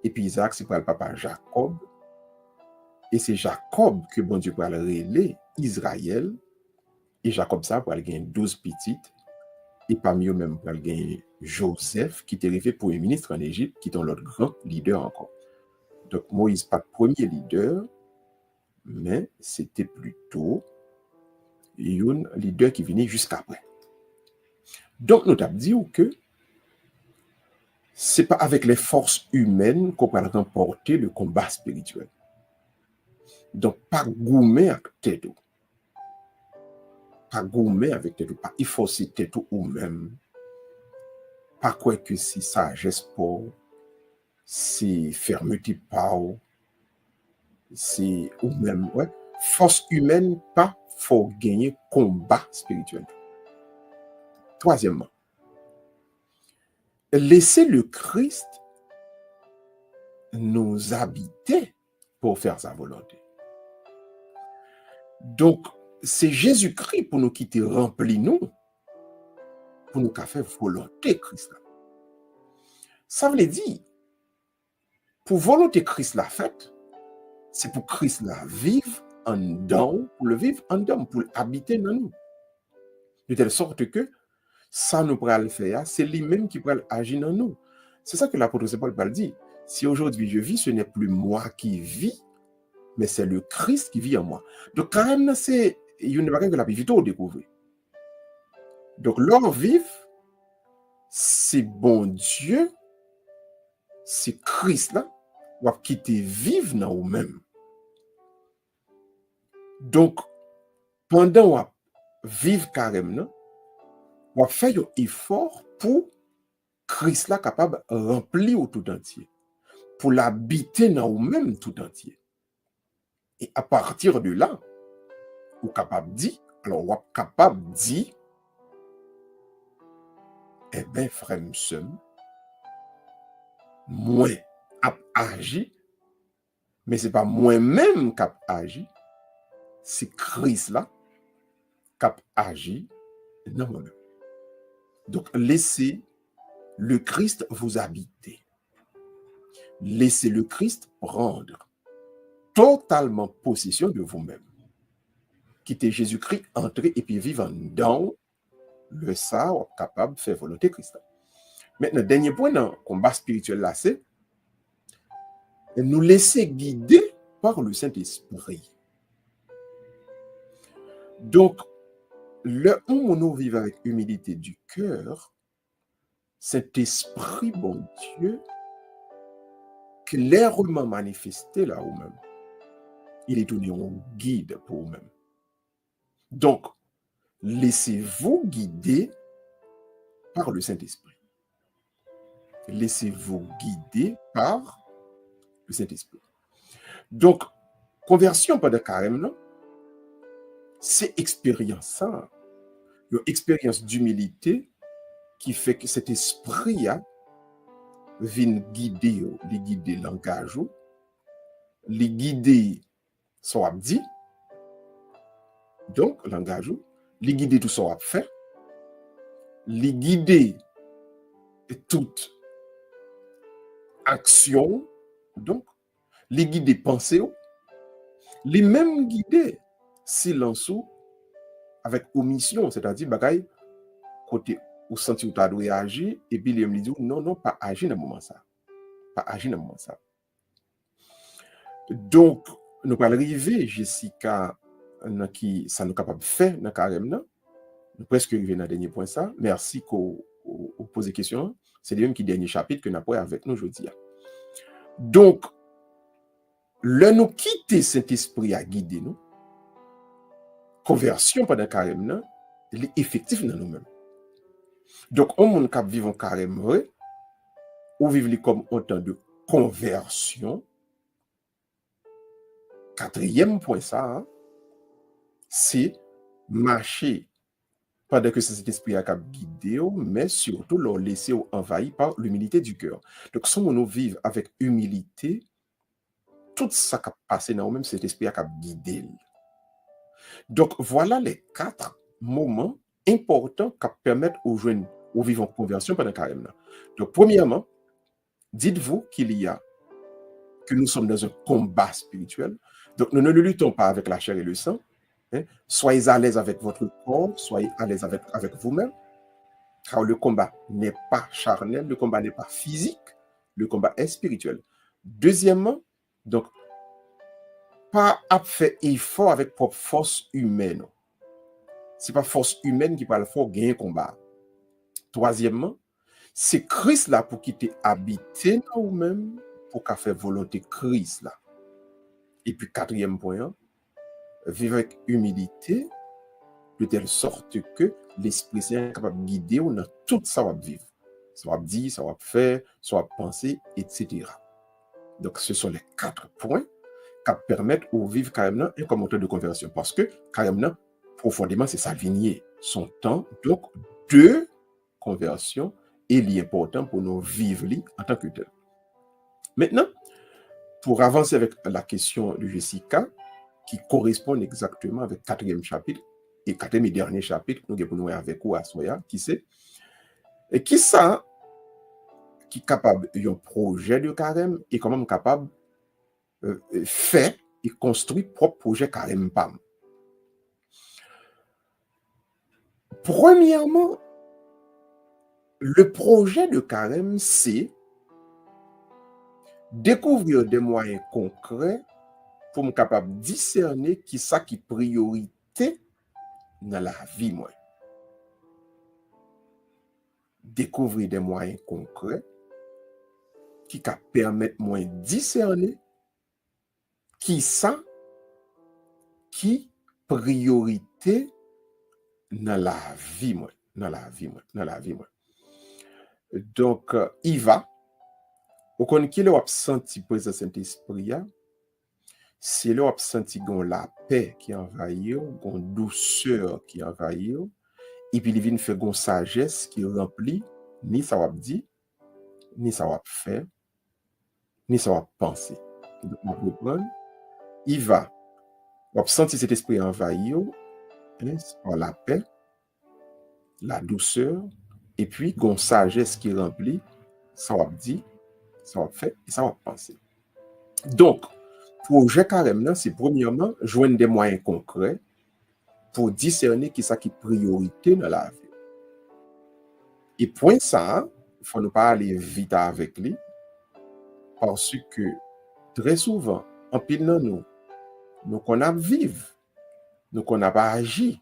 Et puis Isaac c'est pas le papa Jacob. Et c'est Jacob que bon Dieu va le relayer Israël. Et Jacob ça pour gagner 12 petites. Et parmi eux même pour gagner Joseph qui était arrivé premier ministre en Égypte qui est l'autre grand leader encore. Donc Moïse pas le premier leader, mais c'était plutôt un leader qui venait jusqu'après. Donc nous avons dit que c'est pas avec les forces humaines qu'on peut remporter le combat spirituel. Donc pas goumer avec tête. Pas goumer avec tête, pas y forcer tête ou même. Pas quoi que si sagesse pas, si fermeté pas, si ou même ouais, force humaine pas faut gagner combat spirituel. Troisièmement, laisser le Christ nous habiter pour faire sa volonté. Donc, c'est Jésus-Christ pour nous quitter rempli nous, pour nous faire volonté Christ. Ça veut dire, pour volonté Christ la faite, c'est pour Christ la vivre en dedans, pour le vivre en dedans, pour habiter dans nous. De telle sorte que, ça nous pourra le faire, c'est lui-même qui pourra agir dans nous. C'est ça que l'apôtre Paul dit. Si aujourd'hui je vis, ce n'est plus moi qui vis, mais c'est le Christ qui vit en moi. Donc, quand même, c'est une bagaille que la vie au découvrir. Donc, l'homme vive, c'est bon Dieu, c'est Christ là, qui te vive dans nous-mêmes. Donc, pendant qu'on vivre carrément, on fait un effort pour Christ là capable de remplir tout entier, pour l'habiter dans nous-mêmes tout entier. Et à partir de là, on est capable de dire, alors on est capable de dire, eh bien, frère, moi, a agi, mais ce n'est pas moi-même qui a agi, c'est Christ là qui a agi dans moi-même. Donc, laissez le Christ vous habiter. Laissez le Christ prendre totalement possession de vous-même. Quittez Jésus-Christ, entrez et puis vivre dans le ça capable de faire volonté Christ. Maintenant, dernier point dans le combat spirituel là, c'est nous laisser guider par le Saint-Esprit. Donc, le où nous vivons avec humilité du cœur, cet esprit, bon Dieu, clairement manifesté là où même, il est donné un guide pour vous-même. Donc, laissez-vous guider par le Saint-Esprit. Laissez-vous guider par le Saint-Esprit. Donc, conversion pendant carême, non? C'est expérience ça. Une expérience d'humilité qui fait que cet esprit a vient guider, les guider langage, les guider soit dit, donc langage, les guider tout ça fait, les guider toute action, donc les guider pensée, les mêmes guider silence avec omission, c'est-à-dire bagaille côté ou senti ou t'as dû agir et puis il me dit non non pas agir dans le moment ça, pas agir dans le moment ça. Donc nous allons arriver Jessica qui ça nous capable faire dans carême là. Nous presque arrivé dans le dernier point ça. Merci qu'on pose des questions. C'est le même qui dernier chapitre que nous avons avec nous aujourd'hui. Donc le nous quitter Saint-Esprit à guider nous. Conversion pendant carême là, il est effectif dans nous-mêmes. Donc on monde qui vivent en carême vrai ou vivre comme un temps de conversion. Quatrième point ça, hein, c'est marcher pendant que cet esprit a guidé, mais surtout leur laisser envahi par l'humilité du cœur. Donc si on vit avec humilité, tout ça qui a passé dans nous-mêmes, cet esprit a guidé. Donc voilà les 4 moments importants qui permettent aux jeunes aux vivants de conversion pendant carême. Donc premièrement, dites-vous que nous sommes dans un combat spirituel. Donc, nous ne luttons pas avec la chair et le sang. Hein. Soyez à l'aise avec votre corps, soyez à l'aise avec vous-même, car le combat n'est pas charnel, le combat n'est pas physique, le combat est spirituel. Deuxièmement, donc, pas à faire effort avec propre force humaine. Ce n'est pas force humaine qui parle fort gagner combat. Troisièmement, c'est Christ là pour qui t'es habité dans vous-même, pour qu'à faire volonté Christ là. Et puis quatrième point, vivre avec humilité, de telle sorte que l'Esprit Saint est capable de guider dans tout ça va vivre. Ça va dire, ça va faire, ça va penser, etc. Donc ce sont les 4 points qui permettent de vivre carrément un commentaire de conversion. Parce que carrément, profondément, c'est sa lignée, son temps, donc de conversion, et l'important pour nous vivre en tant que tel. Maintenant, pour avancer avec la question de Jessica, qui correspond exactement avec le 4e chapitre et 4e et dernier chapitre, nous avons avec vous à Soya, qui c'est, et qui ça, qui est capable d'un projet de carême et comment capable de faire et construire propre projet carême PAM. Premièrement, le projet de carême, c'est découvrir des moyens concrets pour me capable discerner qui ça qui priorité dans la vie moi. Découvrir des moyens concrets qui permettent moi discerner qui ça qui priorité dans la vie moi, dans la vie moi. Donc il va au qu'on qui le senti présence Saint-Esprit, c'est là senti la paix qui envahit, gon douceur qui envahit, et puis il vient faire gon sagesse qui remplit ni ça va dire, ni ça va faire, ni ça va penser. Donc on comprend, il va sentir cet esprit envahir par la paix, la douceur, et puis gon sagesse qui remplit, ça va dire, ça va faire et ça va penser. Donc projet carême, c'est premièrement joindre des moyens concrets pour discerner qui ça qui priorité dans la vie. Et point ça, il faut ne pas aller vite avec lui, parce que très souvent, en pile dans nous qu'on a vivre, nous qu'on a pas agi,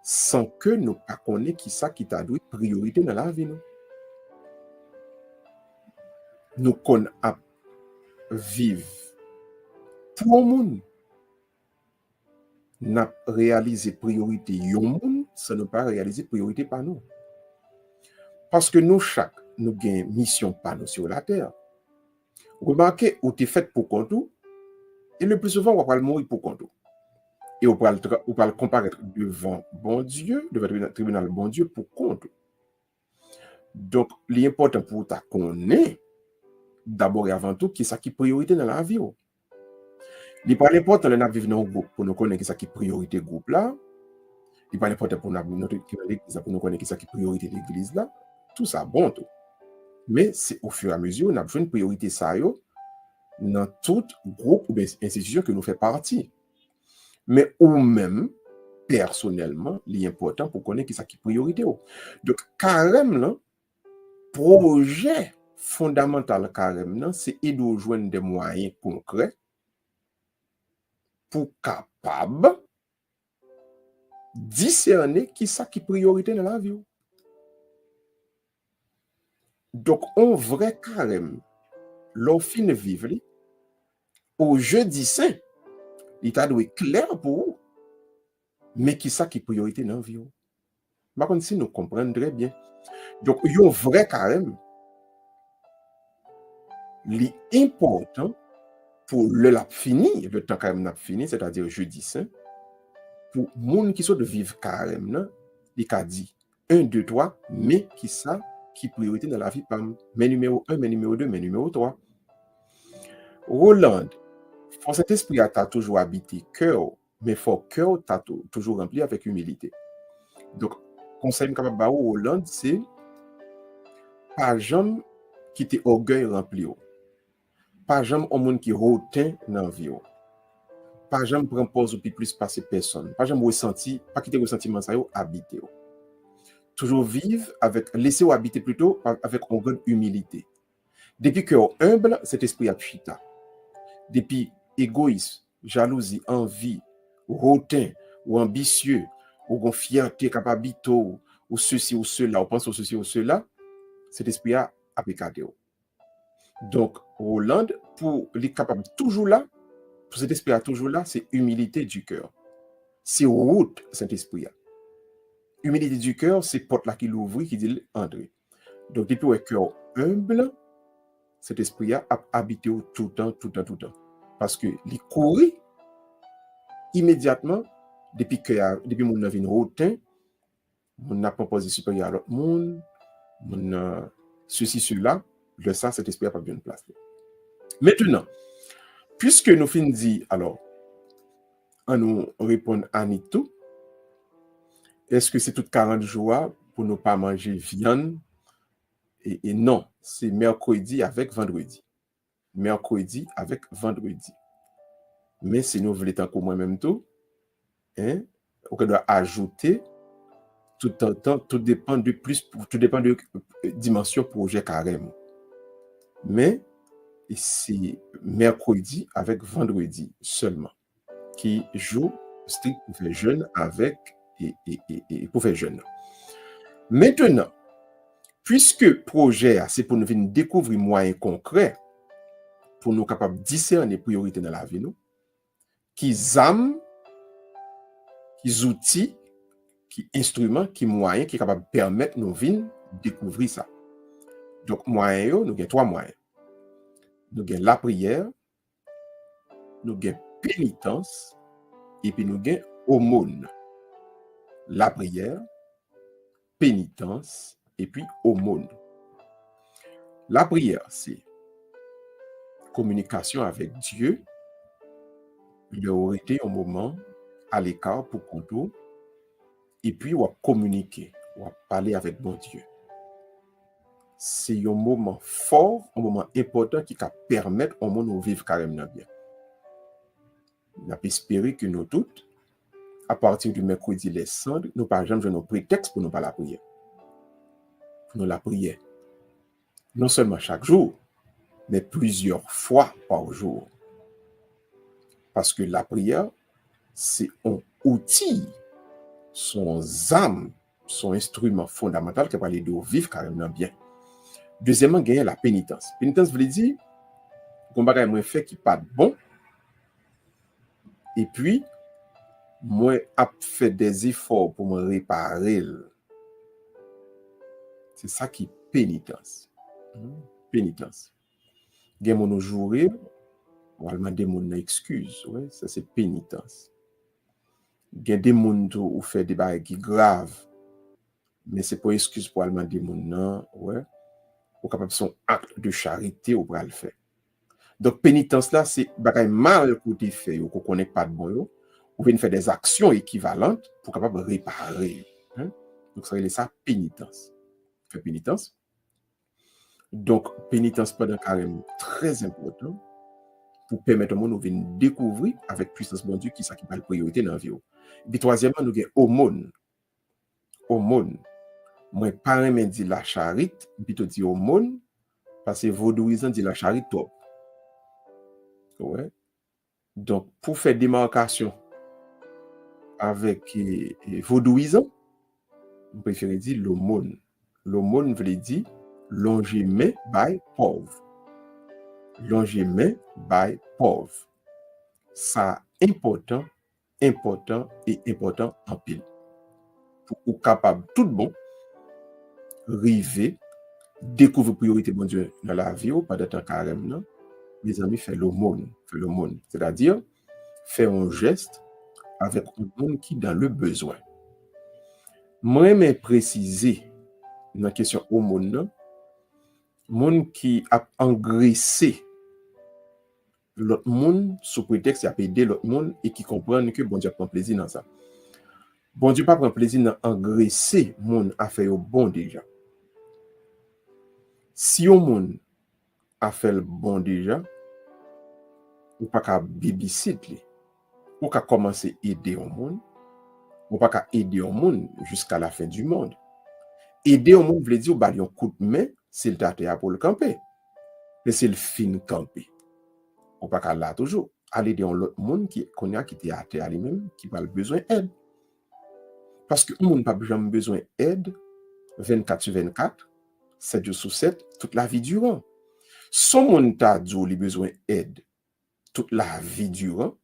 sans que nous pas connaître qui ça qui t'a donné priorité dans la vie. Nous qu'on a vivre pour le monde. N'a réalisé priorité yon monde, ça ne pas réaliser priorité par nous. Parce que nous chaque, nous gagnons mission par nous sur la terre. Remarquez, où tu es fait pour compte, et le plus souvent, on va mourir pour compte. Et on va le comparaître devant bon Dieu, devant le tribunal bon Dieu pour compte. Donc, l'important pour ta connaître, d'abord et avant tout, qui est ça qui est priorité dans la vie. Il n'est pas important de vivre dans un groupe pour nous connaître qui est ça qui est priorité groupe là. Il n'est pas important pour nous connaître qui est ça qui est priorité l'église là. Tout ça, bon tout. Mais c'est au fur et à mesure, on a besoin de priorité ça dans tout groupe ou bien institution que nous fait partie. Mais ou même, personnellement, l'important pour connaître qui est ça qui est priorité. Donc, carrément, là, projet fondamental carrément, c'est de joindre des moyens concrets pour capable discerner qui ça qui est priorité dans la vie. Donc, on vrai carrément, l'on finit vivre au jeudi saint, il t'a doué clair pour vous, mais qui ça qui est priorité dans la vie. Par contre, si nous comprenons très bien. Donc, il y a vrai carrément, l'important pour le lap fini, le temps carrément lap fini, c'est-à-dire jeudi saint, pour moun qui sont de vivre carrément, il a dit 1, 2, 3, mais qui ça qui priorité dans la vie, mais numéro 1, mais numéro 2, mais numéro 3. Roland, faut cet esprit a toujours habité cœur, mais faut cœur t'a toujours rempli avec humilité. Donc, conseil capable ba Roland, c'est pas jamais quitter orgueil rempli. Pas jamais au monde qui rotin dans vie. Pas jamais prendre pause ou plus passer personne. Pas jamais ressenti, pas quitter ressentiment ça habiter. Toujours vivre avec, laisser habiter plutôt avec une grande humilité. Depuis que humble, cet esprit a chita. Depuis égoïste, jalousie, envie, hautain, ou ambitieux, ou fierté, capacité, ou ceci ou cela, ou pense au ceci ou cela, cet esprit a pécadé. Donc, Roland, pour les capables toujours là, pour cet esprit toujours là, c'est humilité du cœur. C'est route, cet esprit. Humilité du cœur, c'est porte là qui l'ouvre, qui dit André. Donc, depuis le cœur humble, cet esprit a habité tout le temps, tout le temps, tout le temps. Parce que les courir immédiatement, depuis mon a vu une route, mon a proposé supérieur à l'autre monde, mon ceci, cela, le ça, cet esprit a pas bien de place. Maintenant, puisque nous finissons dit, alors, on nous répond à tout, est-ce que c'est tout 40 jours pour ne pas manger viande? Et non, c'est mercredi avec vendredi. Mercredi avec vendredi. Mais si nous voulons tant que moi-même tout, hein, on doit ajouter tout le temps, tout dépend de dimension projet carrément. Mais c'est mercredi avec vendredi seulement qui joue strict pour faire jeûne avec et pour faire jeûne. Maintenant, puisque projet c'est pour nous venir découvrir moyens concrets pour nous capables de discerner les priorités dans la vie, nous, qui âmes, qui outils, qui instruments, qui moyens qui sont capables de permettre nous venir découvrir ça. Donc, moyens, nous avons 3 moyens. Nous avons la prière, nous avons pénitence, et puis nous avons aumône. La prière, pénitence, et puis aumône. La prière, c'est communication avec Dieu. Il aurait été un moment à l'écart pour contour, et puis on va communiquer, on va parler avec bon Dieu. C'est un moment fort, un moment important qui va permettre au monde de vivre carrément bien. On a espéré que nous toutes, à partir du mercredi les cendres, nous par exemple, nos prétextes pour nous pas la prière. Pour nous la prière. Non seulement chaque jour, mais plusieurs fois par jour. Parce que la prière, c'est un outil, son âme, son instrument fondamental qui va aller de vivre carrément bien. Deuxièmement, gagner la pénitence. Pénitence veut dire qu'on va gagner un fait qui n'est pas bon, et puis, moi, a fait des efforts pour me réparer. C'est ça qui est pénitence. Pénitence. Gen mon jouer, on va demander mon excuse. Ouais, ça c'est pénitence. Gen des moun ou fait des bails qui grave. mais c'est pas excuse pour aller demander mon nom, ouais, ou capable son acte de charité ou pour le faire. Donc, pénitence là, c'est bagay mal côté fait, ou qu'on connaît pas de bon yo, ou bien faire des actions équivalentes pour capable réparer. Hein? Donc, ça c'est ça pénitence. Faire pénitence. Donc, pénitence pendant carême, très important pour permettre au monde de venir découvrir avec puissance bon Dieu qui ça qui va la priorité dans la vie. Et puis, troisièmement, nous avons aumône. Aumône. Moi, pas aimer dire la charité, plutôt dire aumône, parce que vaudouisant dit la charité top. Ouais. Donc, pour faire démarcation avec vaudouisant, on préfère dire l'aumône. L'aumône veut dire longer main by pauvre. Longer main by pauvre. Ça important, important et important en pile. Pour être capable tout bon, river, découvrir priorité bon Dieu dans la vie ou pas de temps carême, non? Mes amis, fait l'aumône. C'est-à-dire, faire un geste avec un monde qui est dans le besoin. Moi, je préciser dans la question aumône, monde qui a engraissé l'autre monde sous prétexte qu'il a aidé l'autre monde et qui comprend que bon Dieu prend plaisir dans ça. Bon Dieu pas prend plaisir dans engraisser monde a fait au bon déjà. Si au monde a fait le bon déjà, ou pas qu'à babysit, ou qu'à commencer à aider au monde, ou pas qu'à aider au monde jusqu'à la fin du monde. Aider au monde veut dire bah un coup de main, c'est le tâter pour le camper. Mais c'est le fin camper. Ou pas qu'à là toujours. Aller aider l'autre monde qui connaît qui était à terre lui-même, qui a besoin d'aide. Parce que le monde n'a pas besoin d'aide 24 sur 24, 7 jours sur 7, toute la vie durant. Son monde t'a dit qu'il a besoin d'aide toute la vie durant,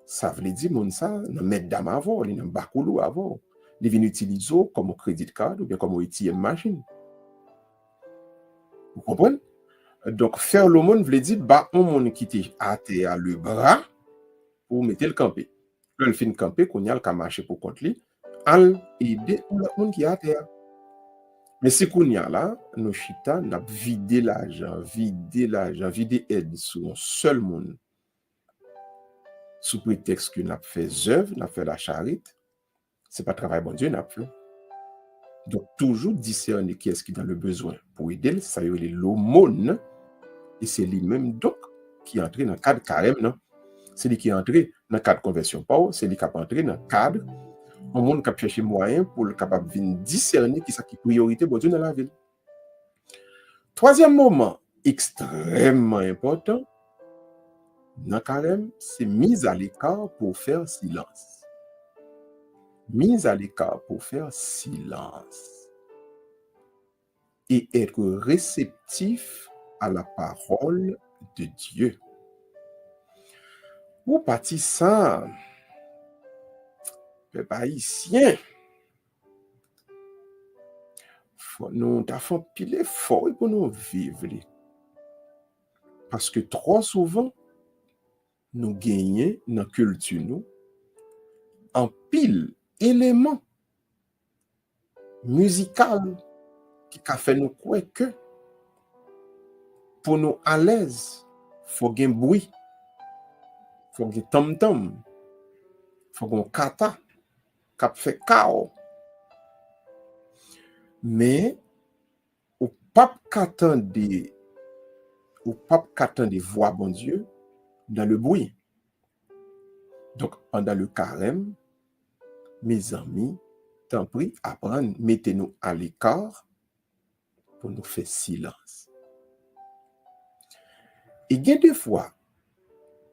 ça veut dire que ça n'a mettre d'âme avant, il n'a pas de avant. Il vient utiliser comme crédit card ou bien comme ATM machine. Vous comprenez? Donc, faire le monde veut dire bah un monde qui était à terre le bras pour mettre le camper. Le fin camper, qu'on y a le marché pour compte lui, al aider le monde qui est à terre. Mais si qu'on y a là, nos chita n'a vidé l'argent, vidé aide sur un seul monde. Sous prétexte que n'a fait œuvre, n'a fait la charité, c'est pas travail bon Dieu n'a fait. Donc toujours discerner qui est-ce qui est dans le besoin pour aider, ça y est l'aumône et c'est lui-même donc qui est entré dans le cadre carême, non? C'est lui qui est entré dans le cadre conversion power, c'est lui qui est entré dans le cadre au monde qui a cherché moyen pour le capable de discerner qui est priorité bon Dieu dans la ville. Troisième moment extrêmement important dans le carême, c'est mise à l'écart pour faire silence. Mise à l'écart pour faire silence. Et être réceptif à la parole de Dieu. Ou parti ça, peuple haïtien, nous devons piler fort pour nous vivre. Parce que trop souvent, nous gagnons dans la culture nous en pile éléments musicaux qui a fait nous croire que pour nous à l'aise, il faut qu'il y ait un bruit, il faut qu'il y ait un tom-tom, il faut qu'il y ait un kata, qui fait chaos. Mais, au pape qu'attend des voix, bon Dieu, dans le bruit. Donc, pendant le carême, mes amis, t'en prie, apprendre, mettez-nous à l'écart pour nous faire silence. Et il y a des fois,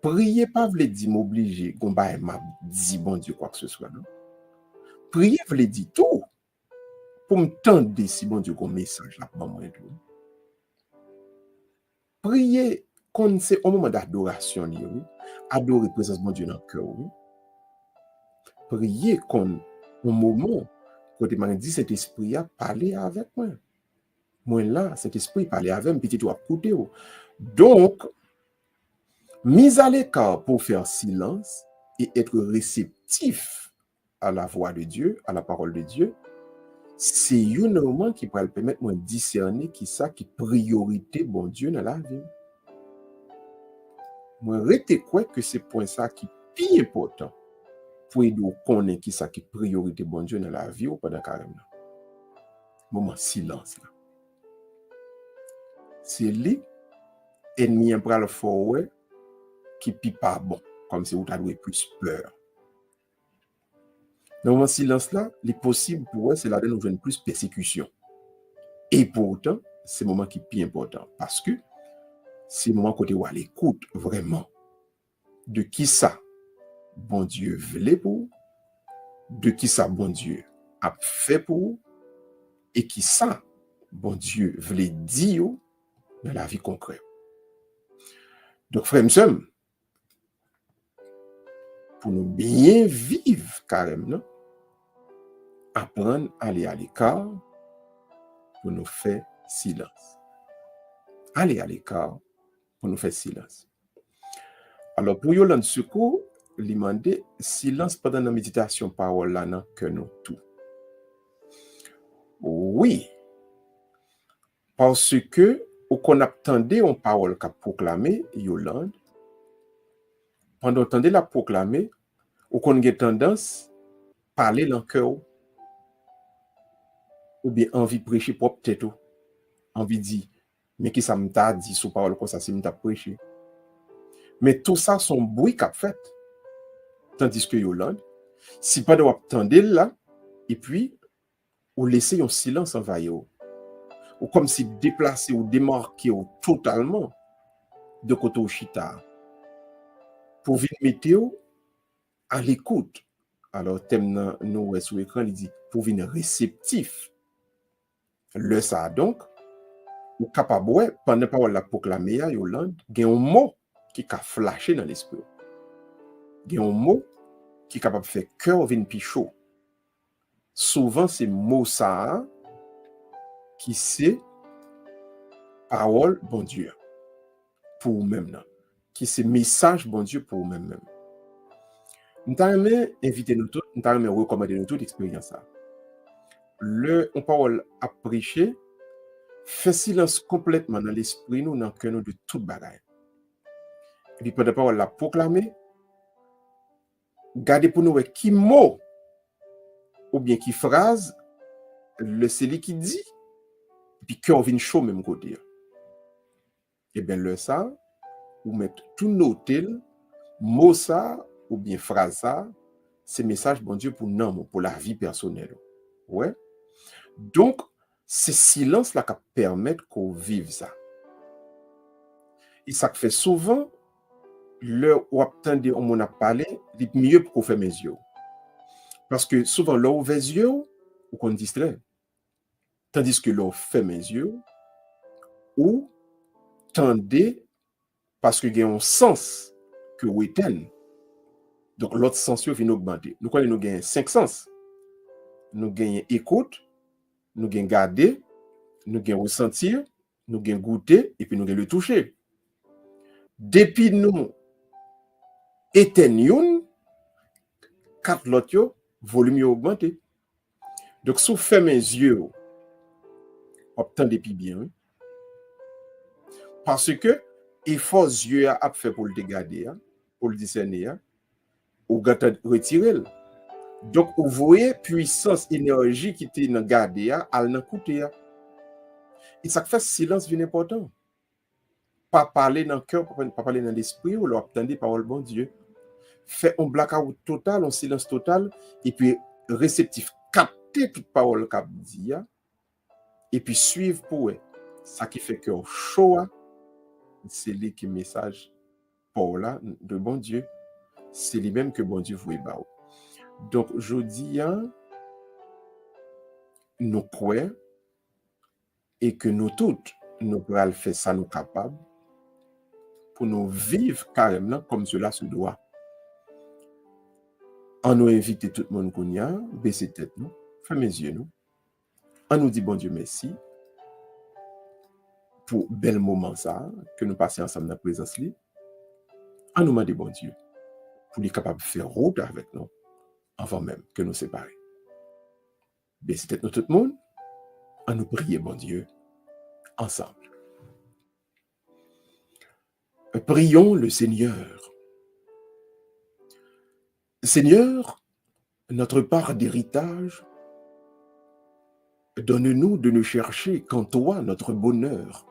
prier pas veut dire m'obliger, qu'on va m'a dit bon Dieu quoi que ce soit, non? Prier veut dire tout pour me tendre si bon Dieu qu'on message là pour moi tout. Prier quand c'est un moment d'adoration, adorer la présence de Dieu dans le cœur. Prier quand un moment, quand tu m'as dit cet esprit a parlé avec moi. Moi là, cet esprit parlait avec moi, petit doigt côté. Donc, mise à l'écart pour faire silence et être réceptif à la voix de Dieu, à la parole de Dieu, c'est un moment qui va permettre de discerner qui ça qui priorité bon Dieu dans la vie. Moi, rete quoi que c'est point ça qui est plus important pour nous connaître qui ça qui priorité bon Dieu dans la vie ou pendant carême. Moment silence là. C'est lui ennemi en pral fort qui pi pas bon comme si vous avez plus peur. Dans moment silence là, les possible pour eux c'est là de nous joindre plus persécution. Et pourtant, c'est le moment qui est plus important parce que c'est le moment côté où à l'écoute vraiment de qui ça bon Dieu voulait pour, de qui ça bon Dieu a fait pour, et qui ça bon Dieu voulait dire dans la vie concrète. Donc, frère, m'sem, pour nous bien vivre carrément, apprendre à aller à l'écart pour nous faire silence. Aller à l'écart pour nous faire silence. Alors, pour Yolande Secours, il demandait silence pendant la méditation parole là non que nous tout. Oui, parce que qu'on attendait une parole qu'a proclamé Yolande, pendant qu'on la proclamer, ou qu'on a tendance à parler dans le cœur, ou bien envie de prêcher propre tête, envie de dire, mais qui ça m'a dit sous parole comme ça, c'est m'a prêché. Mais tout ça, son bruit qu'a fait. Tandis que Yolande, si pas de attendre là, et puis, ou laisser un silence envahir, ou comme si déplacer ou démarquer totalement de côté au chita, pour venir mettre à l'écoute. Alors, thème nous sur l'écran, il dit, pour venir réceptif. Le ça donc, ou capable, pendant que la proclamer à Yolande, il y a un mot qui a flashé dans l'esprit. Il y a un mot qui est capable de faire cœur venir plus chaud. Souvent, c'est mot ça qui c'est parole bon Dieu pour vous-même, qui c'est message bon Dieu pour vous-même. Nous t'avons invité nous tous, nous t'avons recommandé nous toute l'expérience. On parole à prêcher, fait silence complètement dans l'esprit, nous, dans le cœur de toute bagaille. Et puis, pendant parole la proclamer, gardez pour nous qui mot ou bien qui phrase, le celui qui dit, puis cœur vient chaud même côté. Et bien, le ça, ou mettre tout noter, mot ça, ou bien phrase ça, c'est message bon Dieu pour nous, pour la vie personnelle. Ouais. Donc, c'est silence là qui permet qu'on vive ça. Et ça fait souvent, le où attendez on a parlé, c'est mieux pour qu'on fait mes yeux. Parce que souvent, là où les yeux, ou qu'on distrait. Tandis que là, fait mes yeux, ou tendez, parce qu'il y a un sens que vous éteignez. Donc, l'autre sens vient augmenter. Nous connaissons, nous gagnons 5 sens. Nous gagnons écoute, nous gagnons garder, nous gagnons ressentir, nous gagnons goûter, et puis nous gagnons le toucher. Depuis nous éteignons, 4 l'autre, volume augmenté. Donc, si vous fermez mes yeux, obtenez depuis bien. Parce que, il faut les yeux à faire pour le regarder, pour le discerner, ou retirer. Donc, vous voyez puissance, énergie qui était dans le garder, à l'écouter. Et ça fait silence bien important. Pas parler dans le cœur, pas parler dans l'esprit, ou l'obtenir parole bon Dieu. Fait un blackout total, un silence total, et puis réceptif, capter toute parole qu'a dit, et puis suivre pour eux. Ça qui fait que chaud, c'est lui qui message pour là de bon Dieu. C'est lui-même que bon Dieu vous est. Donc, je dis, nous croyons et que nous toutes, nous pourrons faire ça, nous capables, pour nous vivre carrément comme cela se doit. On nous invite tout le monde qu'on y a, baisser tête nous, fermer les yeux nous. On nous dit bon Dieu merci pour bel moment ça, que nous passions ensemble dans la présence li. On nous demande bon Dieu pour être capable de faire route avec nous avant même que nous séparions. Baissez tête nous tout le monde, à nous prier, bon Dieu, ensemble. Prions le Seigneur. Seigneur, notre part d'héritage, donne-nous de ne chercher qu'en toi notre bonheur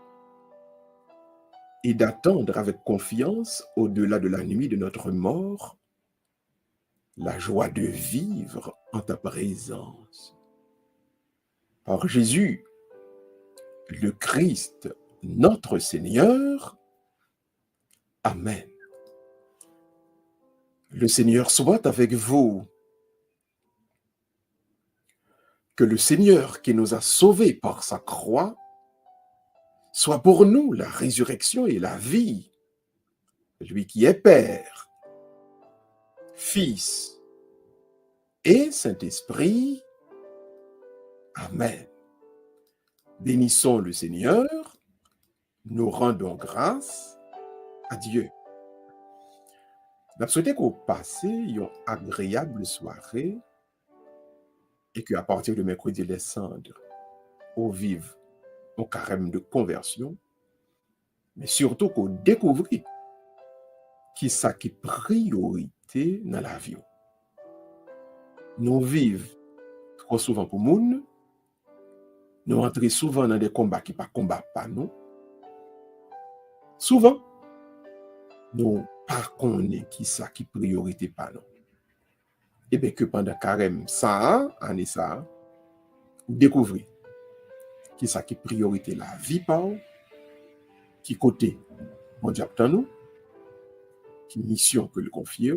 et d'attendre avec confiance, au-delà de la nuit de notre mort, la joie de vivre en ta présence. Par Jésus, le Christ, notre Seigneur. Amen. Le Seigneur soit avec vous. Que le Seigneur qui nous a sauvés par sa croix soit pour nous la résurrection et la vie. Lui qui est Père, Fils et Saint-Esprit. Amen. Bénissons le Seigneur, nous rendons grâce à Dieu. Nous souhaitons qu'on passe une agréable soirée et qu'à partir de mercredi les cendres, on vive un carême de conversion, mais surtout qu'on découvre qui ça qui est priorité dans la vie. Nous vivons trop souvent pour nous, nous entrons souvent dans des combats qui ne combattent pas nous. Souvent, nous ne connaissons pas qui ça qui est priorité pas nous. Et bien que pendant carême, ça, année ça, vous découvrez qui ça qui est priorité la vie par qui côté bon Dieu attend nous, qui mission que le confier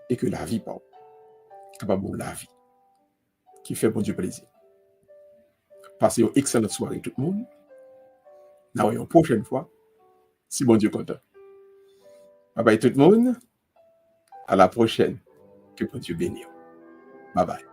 et que la vie par capable la vie qui fait bon Dieu plaisir. Passez une excellente soirée tout le monde. Nous voyons une prochaine fois si bon Dieu content. Bye bye tout le monde. À la prochaine. Que bon Dieu bénisse. Bye bye.